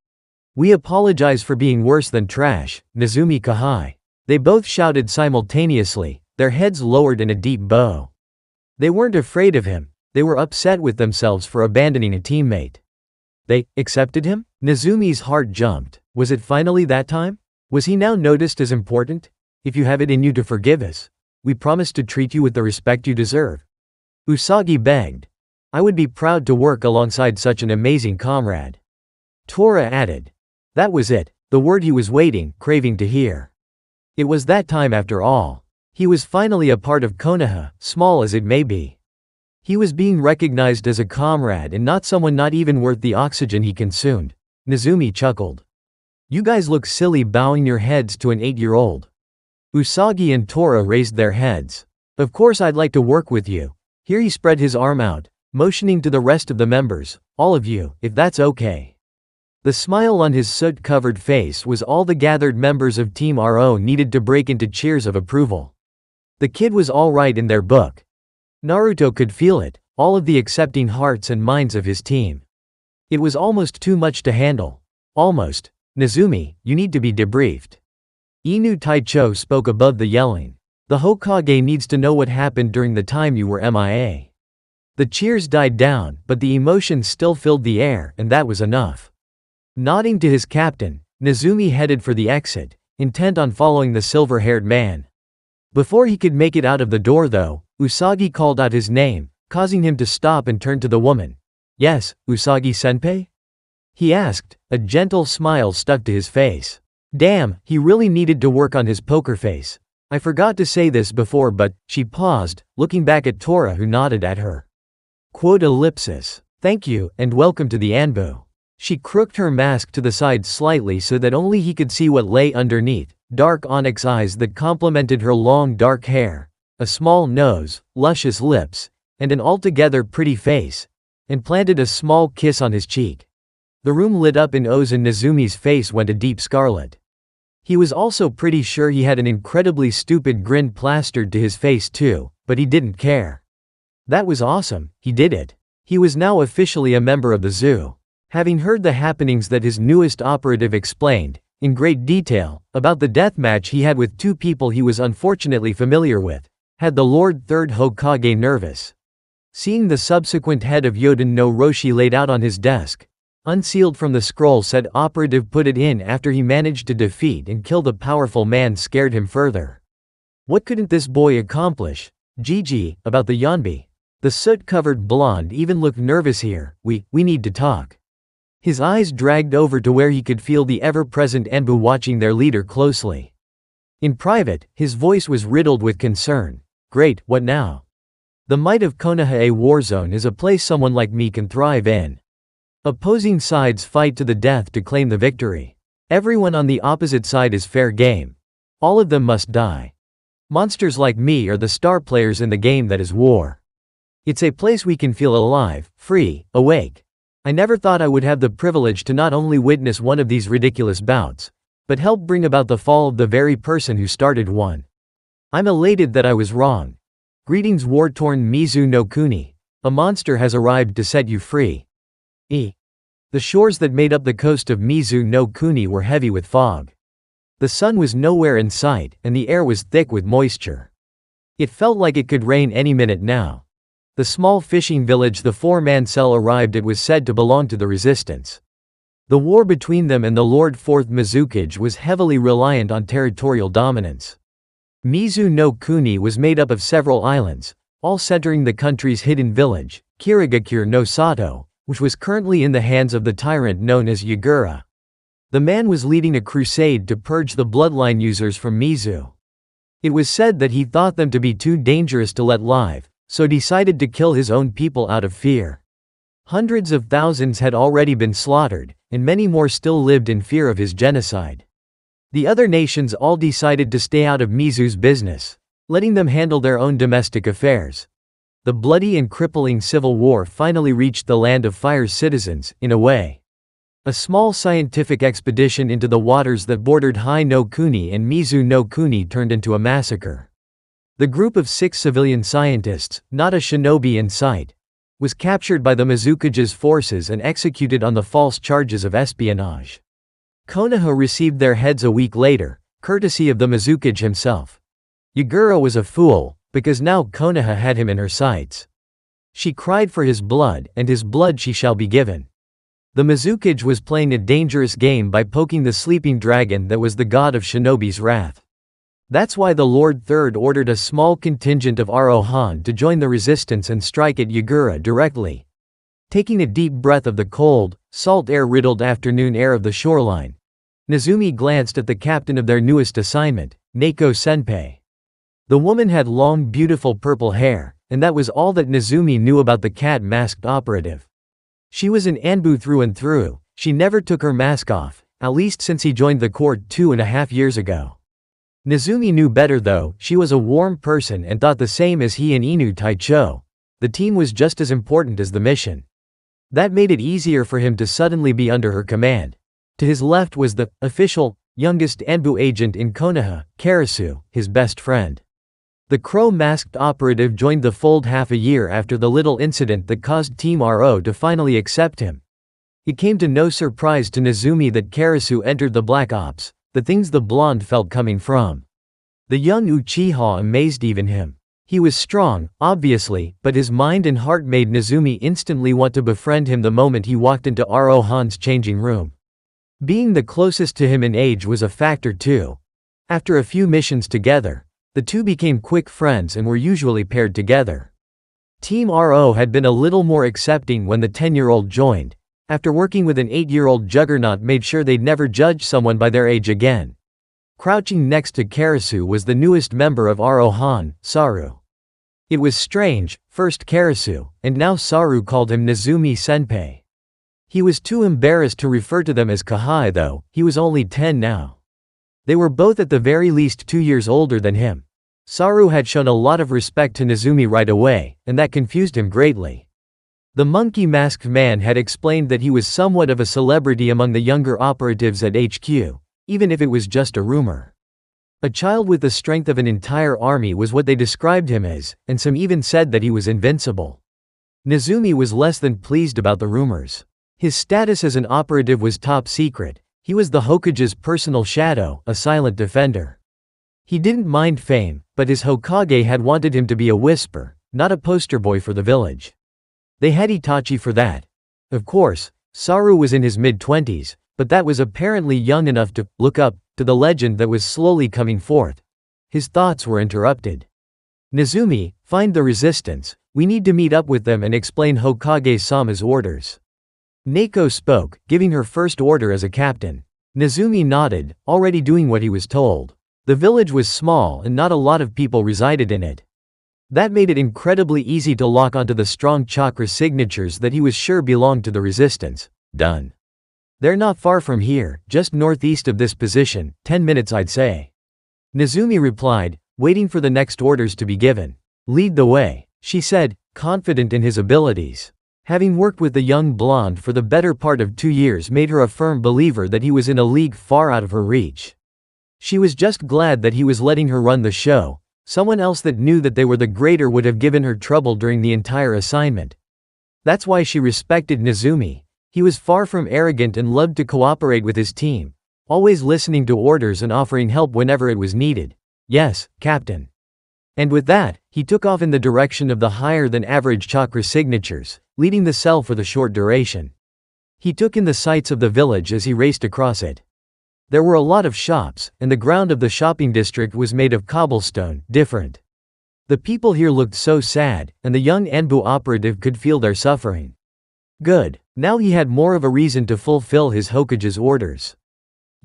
We apologize for being worse than trash, Nezumi Kahai. They both shouted simultaneously, their heads lowered in a deep bow. They weren't afraid of him. They were upset with themselves for abandoning a teammate. They accepted him? Nezumi's heart jumped. Was it finally that time? Was he now noticed as important? If you have it in you to forgive us, we promise to treat you with the respect you deserve. Usagi begged. I would be proud to work alongside such an amazing comrade. Tora added. That was it, the word he was waiting, craving to hear. It was that time after all. He was finally a part of Konoha, small as it may be. He was being recognized as a comrade and not someone not even worth the oxygen he consumed. Nezumi chuckled. You guys look silly bowing your heads to an 8-year-old. Usagi and Tora raised their heads. Of course I'd like to work with you. Here he spread his arm out, motioning to the rest of the members, all of you, if that's okay. The smile on his soot-covered face was all the gathered members of Team RO needed to break into cheers of approval. The kid was all right in their book. Naruto could feel it, all of the accepting hearts and minds of his team. It was almost too much to handle. Almost. Nezumi, you need to be debriefed. Inu Taicho spoke above the yelling. The Hokage needs to know what happened during the time you were MIA. The cheers died down, but the emotion still filled the air, and that was enough. Nodding to his captain, Nezumi headed for the exit, intent on following the silver-haired man. Before he could make it out of the door though, Usagi called out his name, causing him to stop and turn to the woman. Yes, Usagi-senpai? He asked, a gentle smile stuck to his face. Damn, he really needed to work on his poker face. I forgot to say this before but, she paused, looking back at Tora who nodded at her. Quote ellipsis. Thank you, and welcome to the Anbu. She crooked her mask to the side slightly so that only he could see what lay underneath, dark onyx eyes that complemented her long dark hair, a small nose, luscious lips, and an altogether pretty face, and planted a small kiss on his cheek. The room lit up in Oz and Nezumi's face went a deep scarlet. He was also pretty sure he had an incredibly stupid grin plastered to his face too, but he didn't care. That was awesome, he did it. He was now officially a member of the zoo. Having heard the happenings that his newest operative explained, in great detail, about the death match he had with two people he was unfortunately familiar with, had the Lord Third Hokage nervous. Seeing the subsequent head of Yoden no Roshi laid out on his desk, unsealed from the scroll said operative put it in after he managed to defeat and kill the powerful man scared him further. What couldn't this boy accomplish? Gigi, about the Yanbi. The soot-covered blonde even looked nervous here. We need to talk. His eyes dragged over to where he could feel the ever-present Anbu watching their leader closely. In private, his voice was riddled with concern. Great, what now? The might of Konoha war zone is a place someone like me can thrive in. Opposing sides fight to the death to claim the victory. Everyone on the opposite side is fair game. All of them must die. Monsters like me are the star players in the game that is war. It's a place we can feel alive, free, awake. I never thought I would have the privilege to not only witness one of these ridiculous bouts, but help bring about the fall of the very person who started one. I'm elated that I was wrong. Greetings, war-torn Mizu no Kuni. A monster has arrived to set you free. The shores that made up the coast of Mizu no Kuni were heavy with fog. The sun was nowhere in sight, and the air was thick with moisture. It felt like it could rain any minute now. The small fishing village the four-man cell arrived at was said to belong to the resistance. The war between them and the Lord Fourth Mizukage was heavily reliant on territorial dominance. Mizu no Kuni was made up of several islands, all centering the country's hidden village, Kirigakure no Sato, which was currently in the hands of the tyrant known as Yagura. The man was leading a crusade to purge the bloodline users from Mizu. It was said that he thought them to be too dangerous to let live, so decided to kill his own people out of fear. Hundreds of thousands had already been slaughtered, and many more still lived in fear of his genocide. The other nations all decided to stay out of Mizu's business, letting them handle their own domestic affairs. The bloody and crippling civil war finally reached the Land of Fire's citizens, in a way. A small scientific expedition into the waters that bordered Hai no Kuni and Mizu no Kuni turned into a massacre. The group of 6 civilian scientists, not a shinobi in sight, was captured by the Mizukage's forces and executed on the false charges of espionage. Konoha received their heads a week later, courtesy of the Mizukage himself. Yagura was a fool, because now Konoha had him in her sights. She cried for his blood, and his blood she shall be given. The Mizukage was playing a dangerous game by poking the sleeping dragon that was the god of shinobi's wrath. That's why the Lord Third ordered a small contingent of Arohan to join the resistance and strike at Yagura directly. Taking a deep breath of the cold, salt air-riddled afternoon air of the shoreline, Nezumi glanced at the captain of their newest assignment, Neko Senpai. The woman had long beautiful purple hair, and that was all that Nezumi knew about the cat-masked operative. She was an Anbu through and through. She never took her mask off, at least since he joined the court 2.5 years ago. Nezumi knew better though. She was a warm person and thought the same as he and Inu Taicho. The team was just as important as the mission. That made it easier for him to suddenly be under her command. To his left was the official, youngest Anbu agent in Konoha, Karasu, his best friend. The crow-masked operative joined the fold half a year after the little incident that caused Team RO to finally accept him. It came to no surprise to Nezumi that Karasu entered the Black Ops, the things the blonde felt coming from. The young Uchiha amazed even him. He was strong, obviously, but his mind and heart made Nezumi instantly want to befriend him the moment he walked into Arohan's changing room. Being the closest to him in age was a factor too. After a few missions together, the two became quick friends and were usually paired together. Team RO had been a little more accepting when the 10-year-old joined, after working with an 8-year-old juggernaut made sure they'd never judge someone by their age again. Crouching next to Karasu was the newest member of Arohan, Saru. It was strange, first Karasu, and now Saru called him Nezumi Senpai. He was too embarrassed to refer to them as Kahai though, he was only 10 now. They were both at the very least 2 years older than him. Saru had shown a lot of respect to Nezumi right away, and that confused him greatly. The monkey-masked man had explained that he was somewhat of a celebrity among the younger operatives at HQ, even if it was just a rumor. A child with the strength of an entire army was what they described him as, and some even said that he was invincible. Nezumi was less than pleased about the rumors. His status as an operative was top secret. He was the Hokage's personal shadow, a silent defender. He didn't mind fame, but his Hokage had wanted him to be a whisper, not a poster boy for the village. They had Itachi for that. Of course, Saru was in his mid-20s, but that was apparently young enough to look up to the legend that was slowly coming forth. His thoughts were interrupted. Nezumi, find the resistance. We need to meet up with them and explain Hokage-sama's orders. Neko spoke, giving her first order as a captain. Nezumi nodded, already doing what he was told. The village was small and not a lot of people resided in it. That made it incredibly easy to lock onto the strong chakra signatures that he was sure belonged to the resistance. Done. They're not far from here, just northeast of this position, 10 minutes I'd say. Nezumi replied, waiting for the next orders to be given. Lead the way, she said, confident in his abilities. Having worked with the young blonde for the better part of 2 years made her a firm believer that he was in a league far out of her reach. She was just glad that he was letting her run the show. Someone else that knew that they were the greater would have given her trouble during the entire assignment. That's why she respected Nezumi. He was far from arrogant and loved to cooperate with his team, always listening to orders and offering help whenever it was needed. Yes, Captain. And with that, he took off in the direction of the higher-than-average chakra signatures, leading the cell for the short duration. He took in the sights of the village as he raced across it. There were a lot of shops, and the ground of the shopping district was made of cobblestone, different. The people here looked so sad, and the young Anbu operative could feel their suffering. Good. Now he had more of a reason to fulfill his Hokage's orders.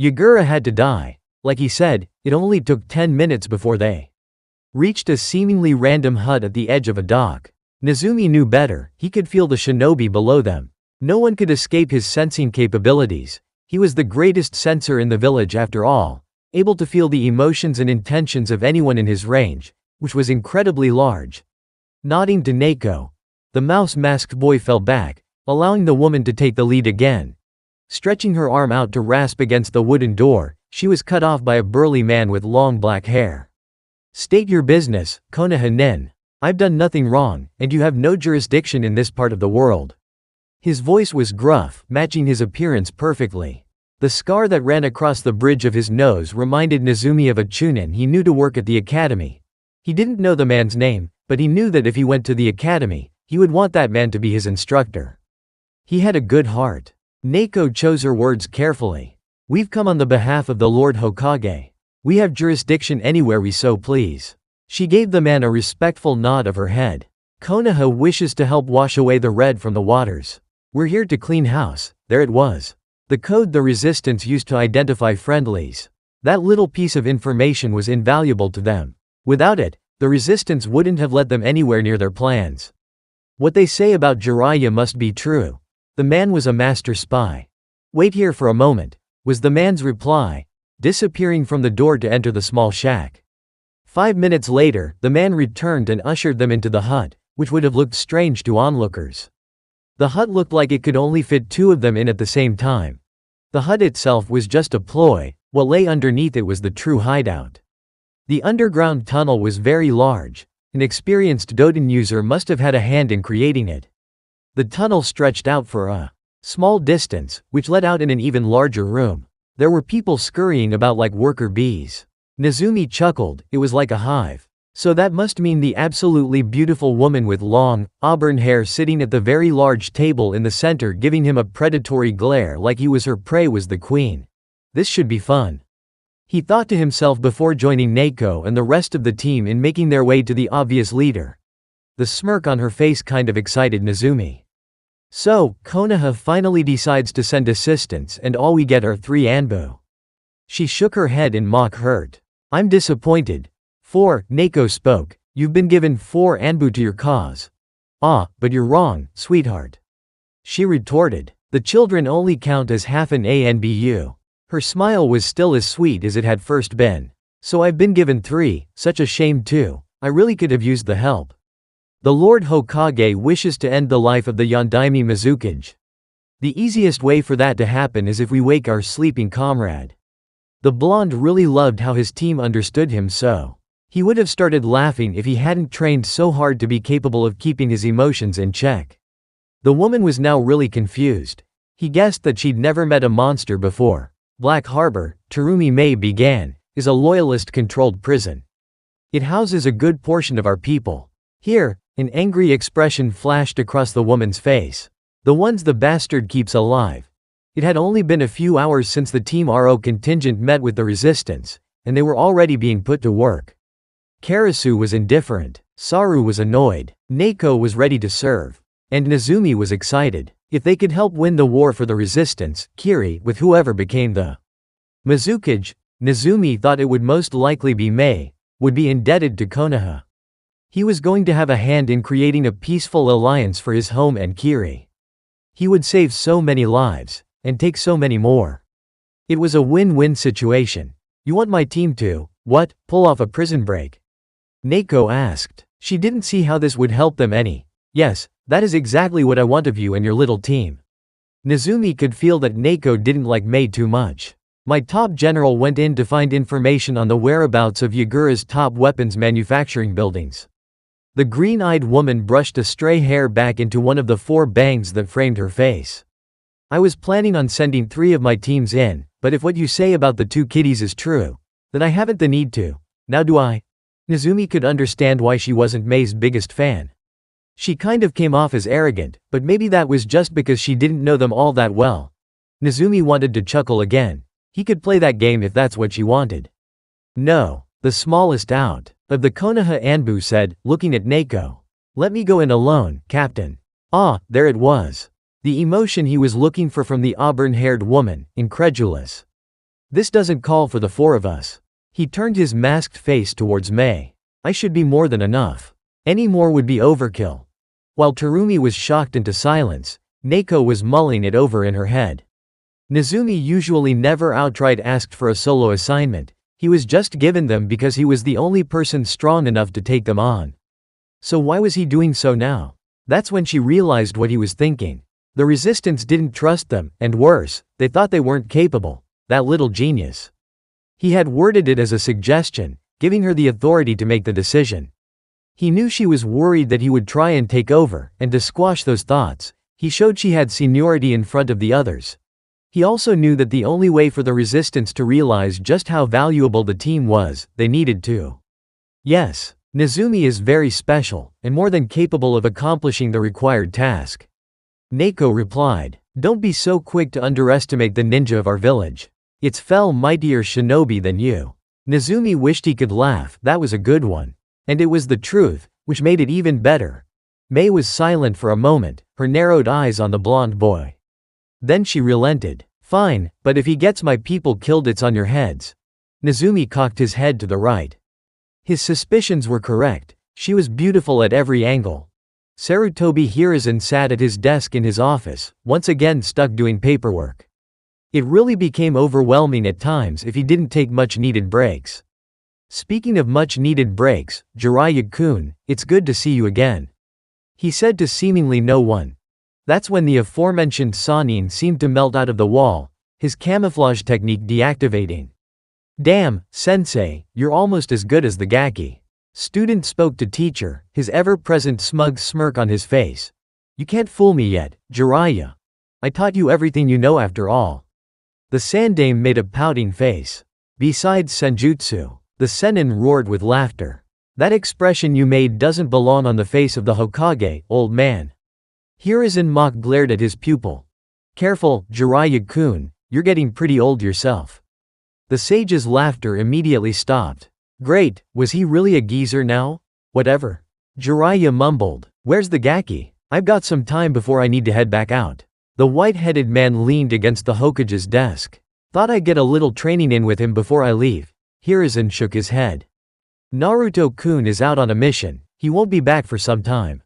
Yagura had to die. Like he said, it only took 10 minutes before they reached a seemingly random hut at the edge of a dock. Nezumi knew better, he could feel the shinobi below them. No one could escape his sensing capabilities. He was the greatest sensor in the village after all, able to feel the emotions and intentions of anyone in his range, which was incredibly large. Nodding to Naoko, the mouse-masked boy fell back, allowing the woman to take the lead again. Stretching her arm out to rasp against the wooden door, she was cut off by a burly man with long black hair. State your business, Konoha Nen. I've done nothing wrong, and you have no jurisdiction in this part of the world. His voice was gruff, matching his appearance perfectly. The scar that ran across the bridge of his nose reminded Nezumi of a chunin he knew to work at the academy. He didn't know the man's name, but he knew that if he went to the academy, he would want that man to be his instructor. He had a good heart. Naoko chose her words carefully. We've come on the behalf of the Lord Hokage. We have jurisdiction anywhere we so please. She gave the man a respectful nod of her head. Konoha wishes to help wash away the red from the waters. We're here to clean house. There it was. The code the resistance used to identify friendlies. That little piece of information was invaluable to them. Without it, the resistance wouldn't have let them anywhere near their plans. What they say about Jiraiya must be true. The man was a master spy. Wait here for a moment, was the man's reply, disappearing from the door to enter the small shack. 5 minutes later, the man returned and ushered them into the hut, which would have looked strange to onlookers. The hut looked like it could only fit 2 of them in at the same time. The hut itself was just a ploy, what lay underneath it was the true hideout. The underground tunnel was very large. An experienced Doden user must have had a hand in creating it. The tunnel stretched out for a small distance, which led out in an even larger room. There were people scurrying about like worker bees. Nezumi chuckled, it was like a hive. So that must mean the absolutely beautiful woman with long, auburn hair sitting at the very large table in the center giving him a predatory glare like he was her prey was the queen. This should be fun. He thought to himself before joining Naoko and the rest of the team in making their way to the obvious leader. The smirk on her face kind of excited Nezumi. So, Konoha finally decides to send assistance and all we get are 3 Anbu. She shook her head in mock hurt. I'm disappointed. 4, Naoko spoke. You've been given 4 Anbu to your cause. Ah, but you're wrong, sweetheart. She retorted. The children only count as half an ANBU. Her smile was still as sweet as it had first been. So I've been given 3, such a shame too. I really could have used the help. The Lord Hokage wishes to end the life of the Yondaime Mizukage. The easiest way for that to happen is if we wake our sleeping comrade. The blonde really loved how his team understood him so. He would have started laughing if he hadn't trained so hard to be capable of keeping his emotions in check. The woman was now really confused. He guessed that she'd never met a monster before. Black Harbor, Terumi May began, is a loyalist-controlled prison. It houses a good portion of our people. Here, an angry expression flashed across the woman's face. The ones the bastard keeps alive. It had only been a few hours since the Team RO contingent met with the resistance, and they were already being put to work. Karasu was indifferent. Saru was annoyed. Naoko was ready to serve. And Nezumi was excited. If they could help win the war for the resistance, Kiri, with whoever became the Mizukage, Nezumi thought it would most likely be Mei, would be indebted to Konoha. He was going to have a hand in creating a peaceful alliance for his home and Kiri. He would save so many lives. and take so many more. It was a win-win situation. You want my team to, what, pull off a prison break? Naoko asked. She didn't see how this would help them any. Yes, that is exactly what I want of you and your little team. Nezumi could feel that Naoko didn't like Mei too much. My top general went in to find information on the whereabouts of Yagura's top weapons manufacturing buildings. The green-eyed woman brushed a stray hair back into one of the 4 bangs that framed her face. I was planning on sending 3 of my teams in, but if what you say about the 2 kiddies is true, then I haven't the need to. Now do I? Nezumi could understand why she wasn't Mei's biggest fan. She kind of came off as arrogant, but maybe that was just because she didn't know them all that well. Nezumi wanted to chuckle again. He could play that game if that's what she wanted. No, the smallest out of the Konoha Anbu said, looking at Naoko. Let me go in alone, Captain. Ah, there it was. The emotion he was looking for from the auburn-haired woman, incredulous. This doesn't call for the 4 of us. He turned his masked face towards Mei. I should be more than enough. Any more would be overkill. While Terumi was shocked into silence, Naoko was mulling it over in her head. Nezumi usually never outright asked for a solo assignment. He was just given them because he was the only person strong enough to take them on. So why was he doing so now? That's when she realized what he was thinking. The resistance didn't trust them, and worse, they thought they weren't capable. That little genius. He had worded it as a suggestion, giving her the authority to make the decision. He knew she was worried that he would try and take over, and to squash those thoughts, he showed she had seniority in front of the others. He also knew that the only way for the resistance to realize just how valuable the team was, they needed to. Yes, Nezumi is very special, and more than capable of accomplishing the required task. Naoko replied, don't be so quick to underestimate the ninja of our village. It's far mightier shinobi than you. Nezumi wished he could laugh, that was a good one. And it was the truth, which made it even better. Mei was silent for a moment, her narrowed eyes on the blonde boy. Then she relented. Fine, but if he gets my people killed it's on your heads. Nezumi cocked his head to the right. His suspicions were correct. She was beautiful at every angle. Sarutobi Hiruzen sat at his desk in his office, once again stuck doing paperwork. It really became overwhelming at times if he didn't take much needed breaks. Speaking of much needed breaks, Jiraiya-kun, it's good to see you again. He said to seemingly no one. That's when the aforementioned Sanin seemed to melt out of the wall, his camouflage technique deactivating. Damn, sensei, you're almost as good as the Gaki. Student spoke to teacher, his ever-present smug smirk on his face. You can't fool me yet, Jiraiya. I taught you everything you know after all. The Sandame made a pouting face. Besides senjutsu, the Sennin roared with laughter. That expression you made doesn't belong on the face of the Hokage, old man. Hiruzen mock glared at his pupil. Careful, Jiraiya-kun, you're getting pretty old yourself. The sage's laughter immediately stopped. Great, was he really a geezer now? Whatever. Jiraiya mumbled. Where's the Gaki? I've got some time before I need to head back out. The white-headed man leaned against the Hokage's desk. Thought I'd get a little training in with him before I leave. Hiruzen shook his head. Naruto-kun is out on a mission. He won't be back for some time.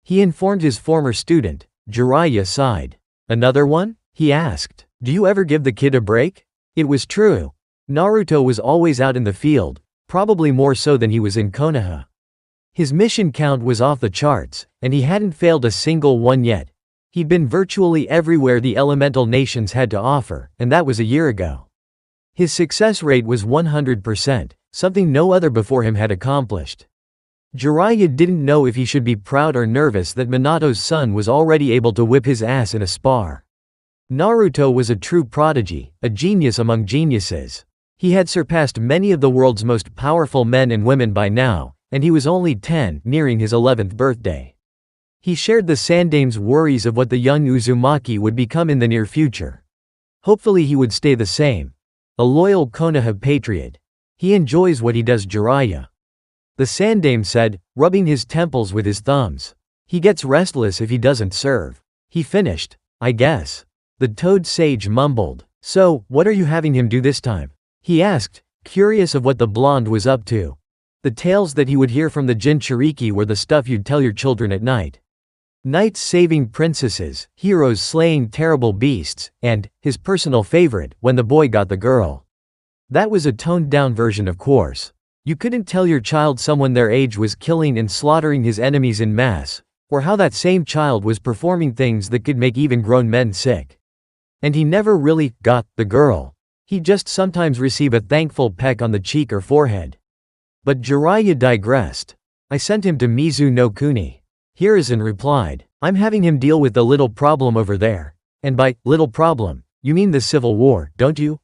He informed his former student. Jiraiya sighed. Another one? He asked. Do you ever give the kid a break? It was true. Naruto was always out in the field, probably more so than he was in Konoha. His mission count was off the charts, and he hadn't failed a single one yet. He'd been virtually everywhere the elemental nations had to offer, and that was a year ago. His success rate was 100%, something no other before him had accomplished. Jiraiya didn't know if he should be proud or nervous that Minato's son was already able to whip his ass in a spar. Naruto was a true prodigy, a genius among geniuses. He had surpassed many of the world's most powerful men and women by now, and he was only 10, nearing his 11th birthday. He shared the Sandame's worries of what the young Uzumaki would become in the near future. Hopefully he would stay the same. A loyal Konoha patriot. He enjoys what he does, Jiraiya. The Sandame said, rubbing his temples with his thumbs. He gets restless if he doesn't serve. He finished, I guess. The Toad Sage mumbled. So, what are you having him do this time? He asked, curious of what the blonde was up to. The tales that he would hear from the Jinchuriki were the stuff you'd tell your children at night. Knights saving princesses, heroes slaying terrible beasts, and, his personal favorite, when the boy got the girl. That was a toned-down version, of course. You couldn't tell your child someone their age was killing and slaughtering his enemies in mass, or how that same child was performing things that could make even grown men sick. And he never really got the girl. He'd just sometimes receive a thankful peck on the cheek or forehead. But Jiraiya digressed. I sent him to Mizu no Kuni. Hiruzen replied, I'm having him deal with the little problem over there. And by little problem, you mean the civil war, don't you?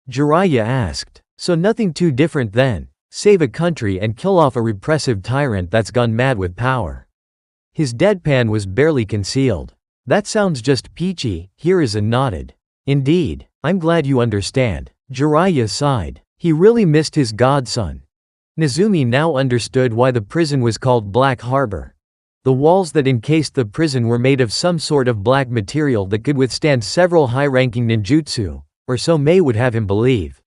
Jiraiya asked. So nothing too different then. Save a country and kill off a repressive tyrant that's gone mad with power. His deadpan was barely concealed. That sounds just peachy, Hiruzen nodded. Indeed, I'm glad you understand. Jiraiya sighed. He really missed his godson. Nezumi now understood why the prison was called Black Harbor. The walls that encased the prison were made of some sort of black material that could withstand several high-ranking ninjutsu, or so Mei would have him believe.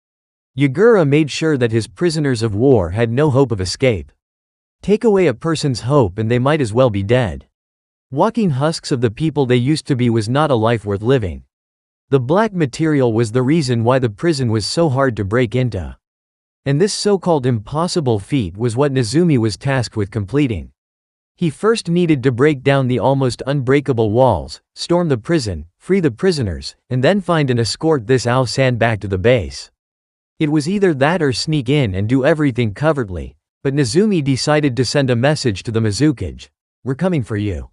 Yagura made sure that his prisoners of war had no hope of escape. Take away a person's hope and they might as well be dead. Walking husks of the people they used to be was not a life worth living. The black material was the reason why the prison was so hard to break into. And this so-called impossible feat was what Nezumi was tasked with completing. He first needed to break down the almost unbreakable walls, storm the prison, free the prisoners, and then find and escort this Ao-san back to the base. It was either that or sneak in and do everything covertly, but Nezumi decided to send a message to the Mizukage. We're coming for you.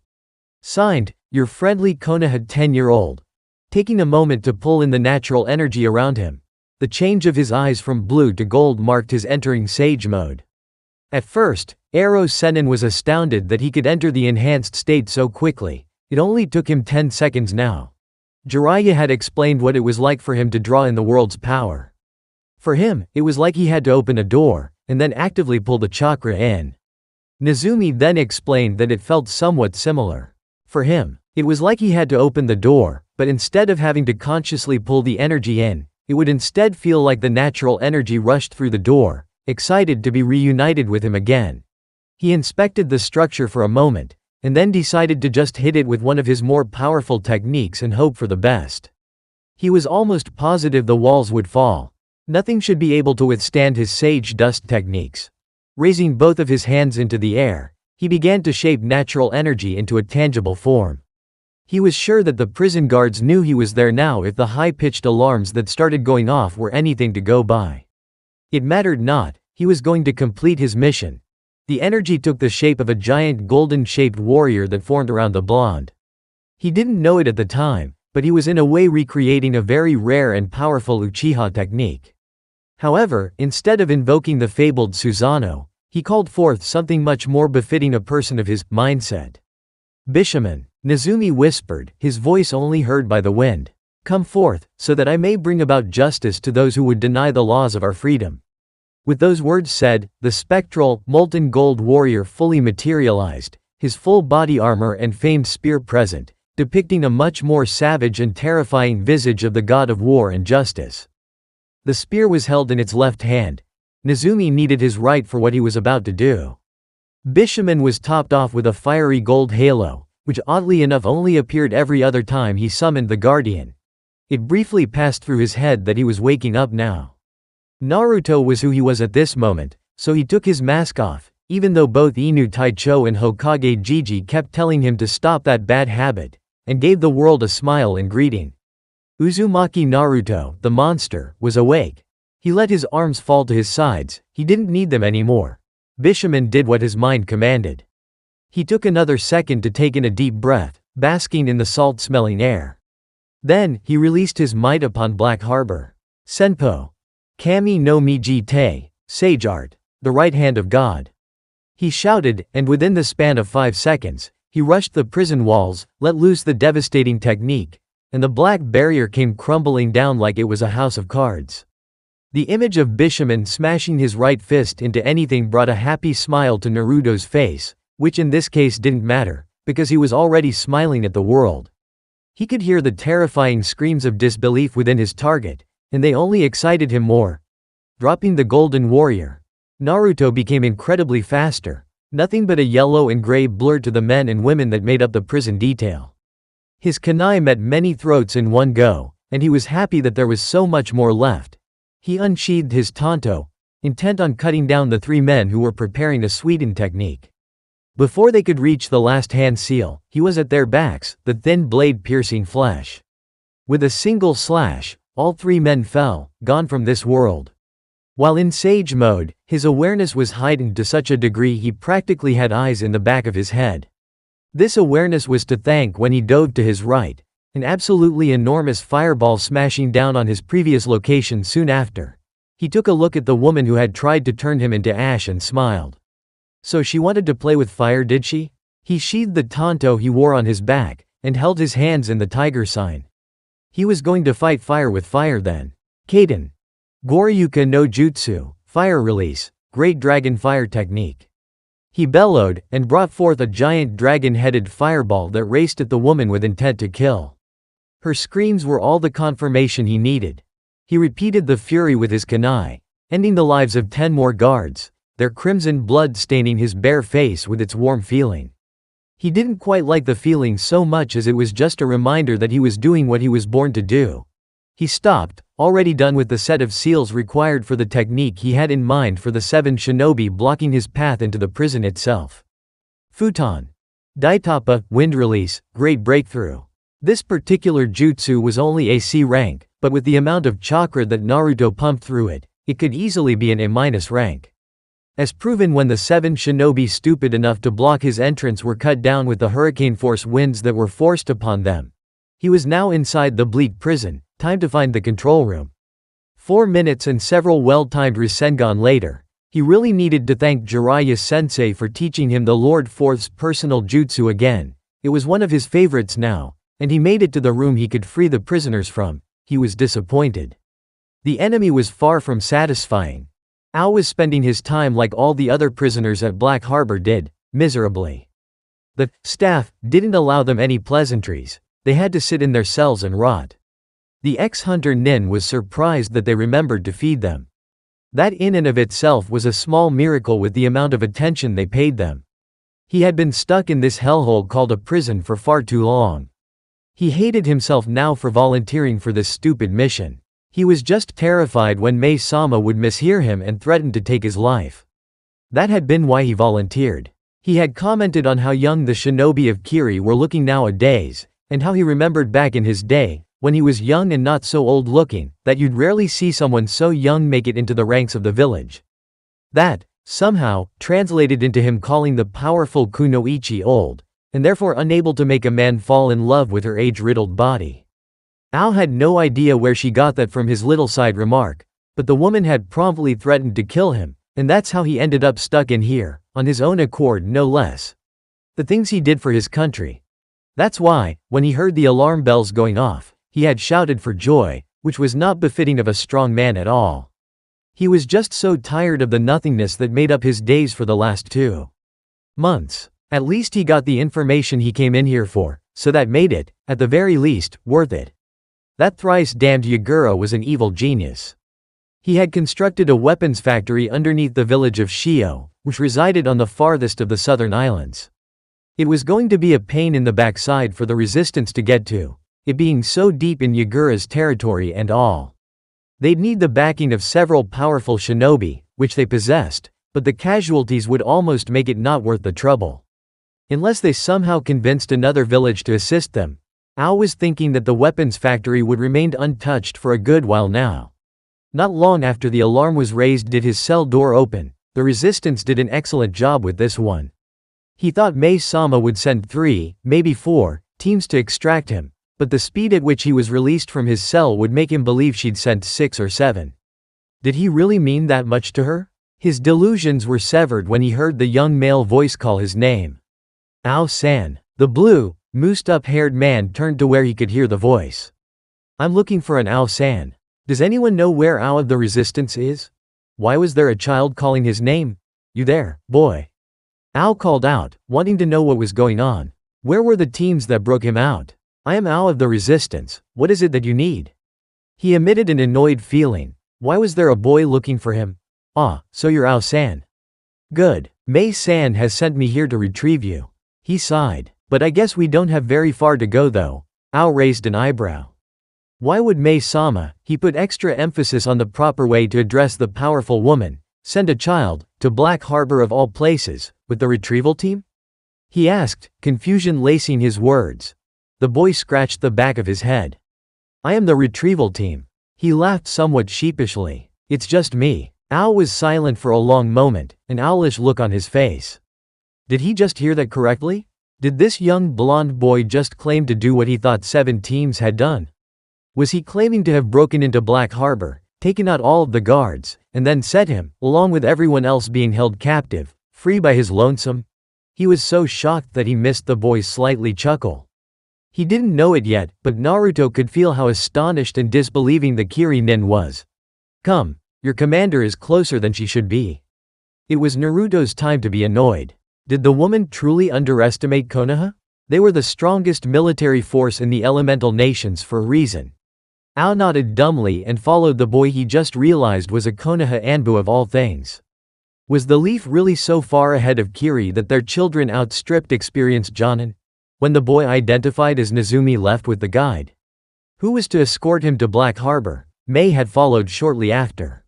Signed, your friendly Konoha 10-year-old. Taking a moment to pull in the natural energy around him. The change of his eyes from blue to gold marked his entering Sage mode. At first, Ero Sennin was astounded that he could enter the enhanced state so quickly. It only took him 10 seconds now. Jiraiya had explained what it was like for him to draw in the world's power. For him, it was like he had to open a door, and then actively pull the chakra in. Nezumi then explained that it felt somewhat similar. For him, it was like he had to open the door, but instead of having to consciously pull the energy in, it would instead feel like the natural energy rushed through the door, excited to be reunited with him again. He inspected the structure for a moment, and then decided to just hit it with one of his more powerful techniques and hope for the best. He was almost positive the walls would fall. Nothing should be able to withstand his sage dust techniques. Raising both of his hands into the air, he began to shape natural energy into a tangible form. He was sure that the prison guards knew he was there now if the high-pitched alarms that started going off were anything to go by. It mattered not, he was going to complete his mission. The energy took the shape of a giant golden-shaped warrior that formed around the blonde. He didn't know it at the time, but he was in a way recreating a very rare and powerful Uchiha technique. However, instead of invoking the fabled Susanoo, he called forth something much more befitting a person of his mindset. Bishaman, Nezumi whispered, his voice only heard by the wind. Come forth, so that I may bring about justice to those who would deny the laws of our freedom. With those words said, the spectral, molten gold warrior fully materialized, his full body armor and famed spear present, depicting a much more savage and terrifying visage of the god of war and justice. The spear was held in its left hand. Nezumi needed his right for what he was about to do. Bishaman was topped off with a fiery gold halo, which oddly enough only appeared every other time he summoned the Guardian. It briefly passed through his head that he was waking up now. Naruto was who he was at this moment, so he took his mask off, even though both Inu Taicho and Hokage Jiji kept telling him to stop that bad habit, and gave the world a smile in greeting. Uzumaki Naruto, the monster, was awake. He let his arms fall to his sides, he didn't need them anymore. Bishaman did what his mind commanded. He took another second to take in a deep breath, basking in the salt-smelling air. Then, he released his might upon Black Harbor. Senpo. Kami no Miji Te, Sage Art, the right hand of God. He shouted, and within the span of 5 seconds, he rushed the prison walls, let loose the devastating technique, and the black barrier came crumbling down like it was a house of cards. The image of Bishaman smashing his right fist into anything brought a happy smile to Naruto's face, which in this case didn't matter, because he was already smiling at the world. He could hear the terrifying screams of disbelief within his target, and they only excited him more. Dropping the golden warrior, Naruto became incredibly faster. Nothing but a yellow and gray blur to the men and women that made up the prison detail. His kunai met many throats in one go, and he was happy that there was so much more left. He unsheathed his tanto, intent on cutting down the 3 men who were preparing a sweeten technique. Before they could reach the last hand seal, he was at their backs, the thin blade piercing flesh. With a single slash, all 3 men fell, gone from this world. While in sage mode, his awareness was heightened to such a degree he practically had eyes in the back of his head. This awareness was to thank when he dove to his right, an absolutely enormous fireball smashing down on his previous location soon after. He took a look at the woman who had tried to turn him into ash and smiled. So she wanted to play with fire, did she? He sheathed the tanto he wore on his back, and held his hands in the tiger sign. He was going to fight fire with fire then. Kaden. Goryuka no Jutsu, fire release, great dragon fire technique. He bellowed, and brought forth a giant dragon-headed fireball that raced at the woman with intent to kill. Her screams were all the confirmation he needed. He repeated the fury with his kunai, ending the lives of 10 more guards, their crimson blood staining his bare face with its warm feeling. He didn't quite like the feeling so much as it was just a reminder that he was doing what he was born to do. He stopped, already done with the set of seals required for the technique he had in mind for the 7 shinobi blocking his path into the prison itself. Futon. Daitappa, wind release, great breakthrough. This particular jutsu was only a C rank, but with the amount of chakra that Naruto pumped through it, it could easily be an A- rank. As proven when the 7 shinobi stupid enough to block his entrance were cut down with the hurricane force winds that were forced upon them. He was now inside the bleak prison. Time to find the control room. 4 minutes and several well-timed Rasengan later, he really needed to thank Jiraiya sensei for teaching him the Lord Fourth's personal jutsu again. It was one of his favorites now, and he made it to the room he could free the prisoners from. He was disappointed. The enemy was far from satisfying. Ao was spending his time like all the other prisoners at Black Harbor did, miserably. The staff didn't allow them any pleasantries. They had to sit in their cells and rot. The ex-hunter Nin was surprised that they remembered to feed them. That in and of itself was a small miracle with the amount of attention they paid them. He had been stuck in this hellhole called a prison for far too long. He hated himself now for volunteering for this stupid mission. He was just terrified when Mei-sama would mishear him and threaten to take his life. That had been why he volunteered. He had commented on how young the shinobi of Kiri were looking nowadays, and how he remembered back in his day, when he was young and not so old looking, that you'd rarely see someone so young make it into the ranks of the village. That, somehow, translated into him calling the powerful Kunoichi old, and therefore unable to make a man fall in love with her age-riddled body. Ao had no idea where she got that from his little side remark, but the woman had promptly threatened to kill him, and that's how he ended up stuck in here, on his own accord no less. The things he did for his country. That's why, when he heard the alarm bells going off, he had shouted for joy, which was not befitting of a strong man at all. He was just so tired of the nothingness that made up his days for the last 2 months. At least he got the information he came in here for, so that made it, at the very least, worth it. That thrice-damned Yagura was an evil genius. He had constructed a weapons factory underneath the village of Shio, which resided on the farthest of the southern islands. It was going to be a pain in the backside for the resistance to get to, it being so deep in Yagura's territory and all. They'd need the backing of several powerful shinobi, which they possessed, but the casualties would almost make it not worth the trouble. Unless they somehow convinced another village to assist them. Ao was thinking that the weapons factory would remain untouched for a good while now. Not long after the alarm was raised did his cell door open. The resistance did an excellent job with this one. He thought Mei-sama would send 3, maybe 4, teams to extract him, but the speed at which he was released from his cell would make him believe she'd sent 6 or 7. Did he really mean that much to her? His delusions were severed when he heard the young male voice call his name. Ao-san. The blue, moosed-up-haired man turned to where he could hear the voice. I'm looking for an Ao-san. Does anyone know where Ao of the Resistance is? Why was there a child calling his name? You there, boy? Ao called out, wanting to know what was going on. Where were the teams that broke him out? I am Ao of the Resistance, what is it that you need? He emitted an annoyed feeling. Why was there a boy looking for him? Ah, so you're Ao-san. Good. Mei-san has sent me here to retrieve you. He sighed. But I guess we don't have very far to go though. Ao raised an eyebrow. Why would Mei-sama, he put extra emphasis on the proper way to address the powerful woman, send a child, to Black Harbor of all places, with the retrieval team? He asked, confusion lacing his words. The boy scratched the back of his head. I am the retrieval team. He laughed somewhat sheepishly. It's just me. Ao was silent for a long moment, an owlish look on his face. Did he just hear that correctly? Did this young blonde boy just claim to do what he thought 7 teams had done? Was he claiming to have broken into Black Harbor, taken out all of the guards, and then set him, along with everyone else being held captive, free by his lonesome? He was so shocked that he missed the boy's slightly chuckle. He didn't know it yet, but Naruto could feel how astonished and disbelieving the Kiri-nin was. Come, your commander is closer than she should be. It was Naruto's time to be annoyed. Did the woman truly underestimate Konoha? They were the strongest military force in the elemental nations for a reason. Ao nodded dumbly and followed the boy he just realized was a Konoha Anbu of all things. Was the Leaf really so far ahead of Kiri that their children outstripped experienced Jonin? When the boy identified as Nezumi left with the guide, who was to escort him to Black Harbor, Mei had followed shortly after.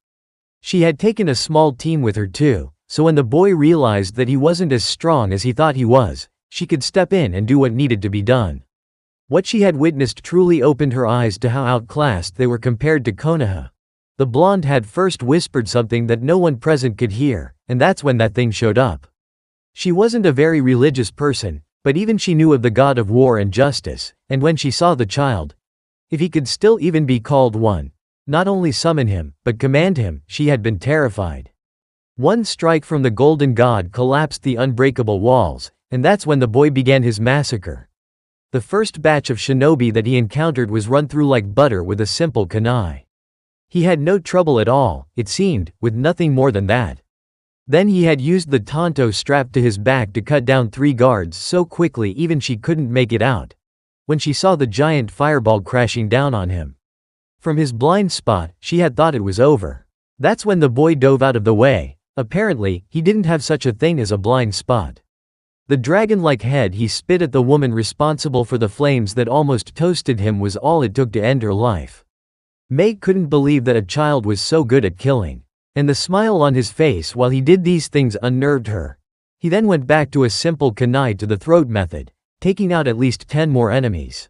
She had taken a small team with her too, so when the boy realized that he wasn't as strong as he thought he was, she could step in and do what needed to be done. What she had witnessed truly opened her eyes to how outclassed they were compared to Konoha. The blonde had first whispered something that no one present could hear, and that's when that thing showed up. She wasn't a very religious person, but even she knew of the god of war and justice, and when she saw the child, if he could still even be called one, not only summon him, but command him, she had been terrified. One strike from the golden god collapsed the unbreakable walls, and that's when the boy began his massacre. The first batch of shinobi that he encountered was run through like butter with a simple kunai. He had no trouble at all, it seemed, with nothing more than that. Then he had used the tanto strapped to his back to cut down 3 guards so quickly even she couldn't make it out, when she saw the giant fireball crashing down on him. From his blind spot, she had thought it was over. That's when the boy dove out of the way. Apparently, he didn't have such a thing as a blind spot. The dragon-like head he spit at the woman responsible for the flames that almost toasted him was all it took to end her life. Mei couldn't believe that a child was so good at killing. And the smile on his face while he did these things unnerved her. He then went back to a simple kunai to the throat method, taking out at least 10 more enemies.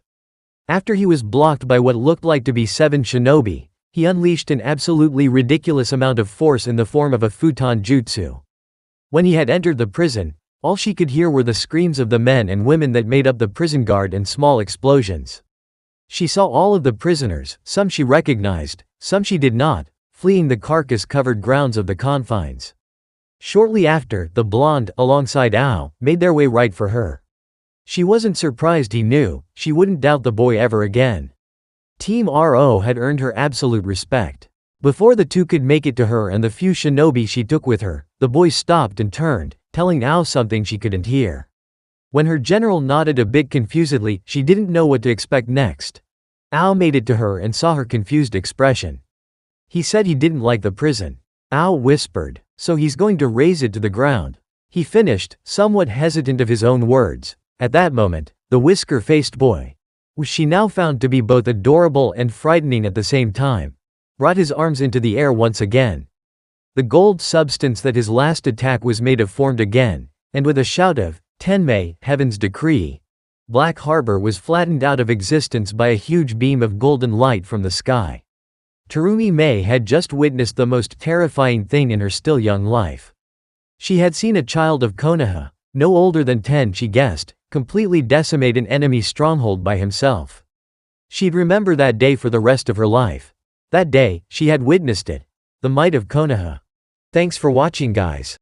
After he was blocked by what looked like to be 7 shinobi, he unleashed an absolutely ridiculous amount of force in the form of a futon jutsu. When he had entered the prison, all she could hear were the screams of the men and women that made up the prison guard and small explosions. She saw all of the prisoners, some she recognized, some she did not, fleeing the carcass-covered grounds of the confines. Shortly after, the blonde, alongside Ao, made their way right for her. She wasn't surprised he knew, she wouldn't doubt the boy ever again. Team RO had earned her absolute respect. Before the two could make it to her and the few shinobi she took with her, the boy stopped and turned, telling Ao something she couldn't hear. When her general nodded a bit confusedly, she didn't know what to expect next. Ao made it to her and saw her confused expression. He said he didn't like the prison. Ao whispered, so he's going to raze it to the ground. He finished, somewhat hesitant of his own words. At that moment, the whisker-faced boy, which she now found to be both adorable and frightening at the same time, brought his arms into the air once again. The gold substance that his last attack was made of formed again, and with a shout of, Tenmei, heaven's decree, Black Harbor was flattened out of existence by a huge beam of golden light from the sky. Terumi Mei had just witnessed the most terrifying thing in her still young life. She had seen a child of Konoha, no older than 10 she guessed, completely decimate an enemy stronghold by himself. She'd remember that day for the rest of her life. That day, she had witnessed it. The might of Konoha. Thanks for watching guys.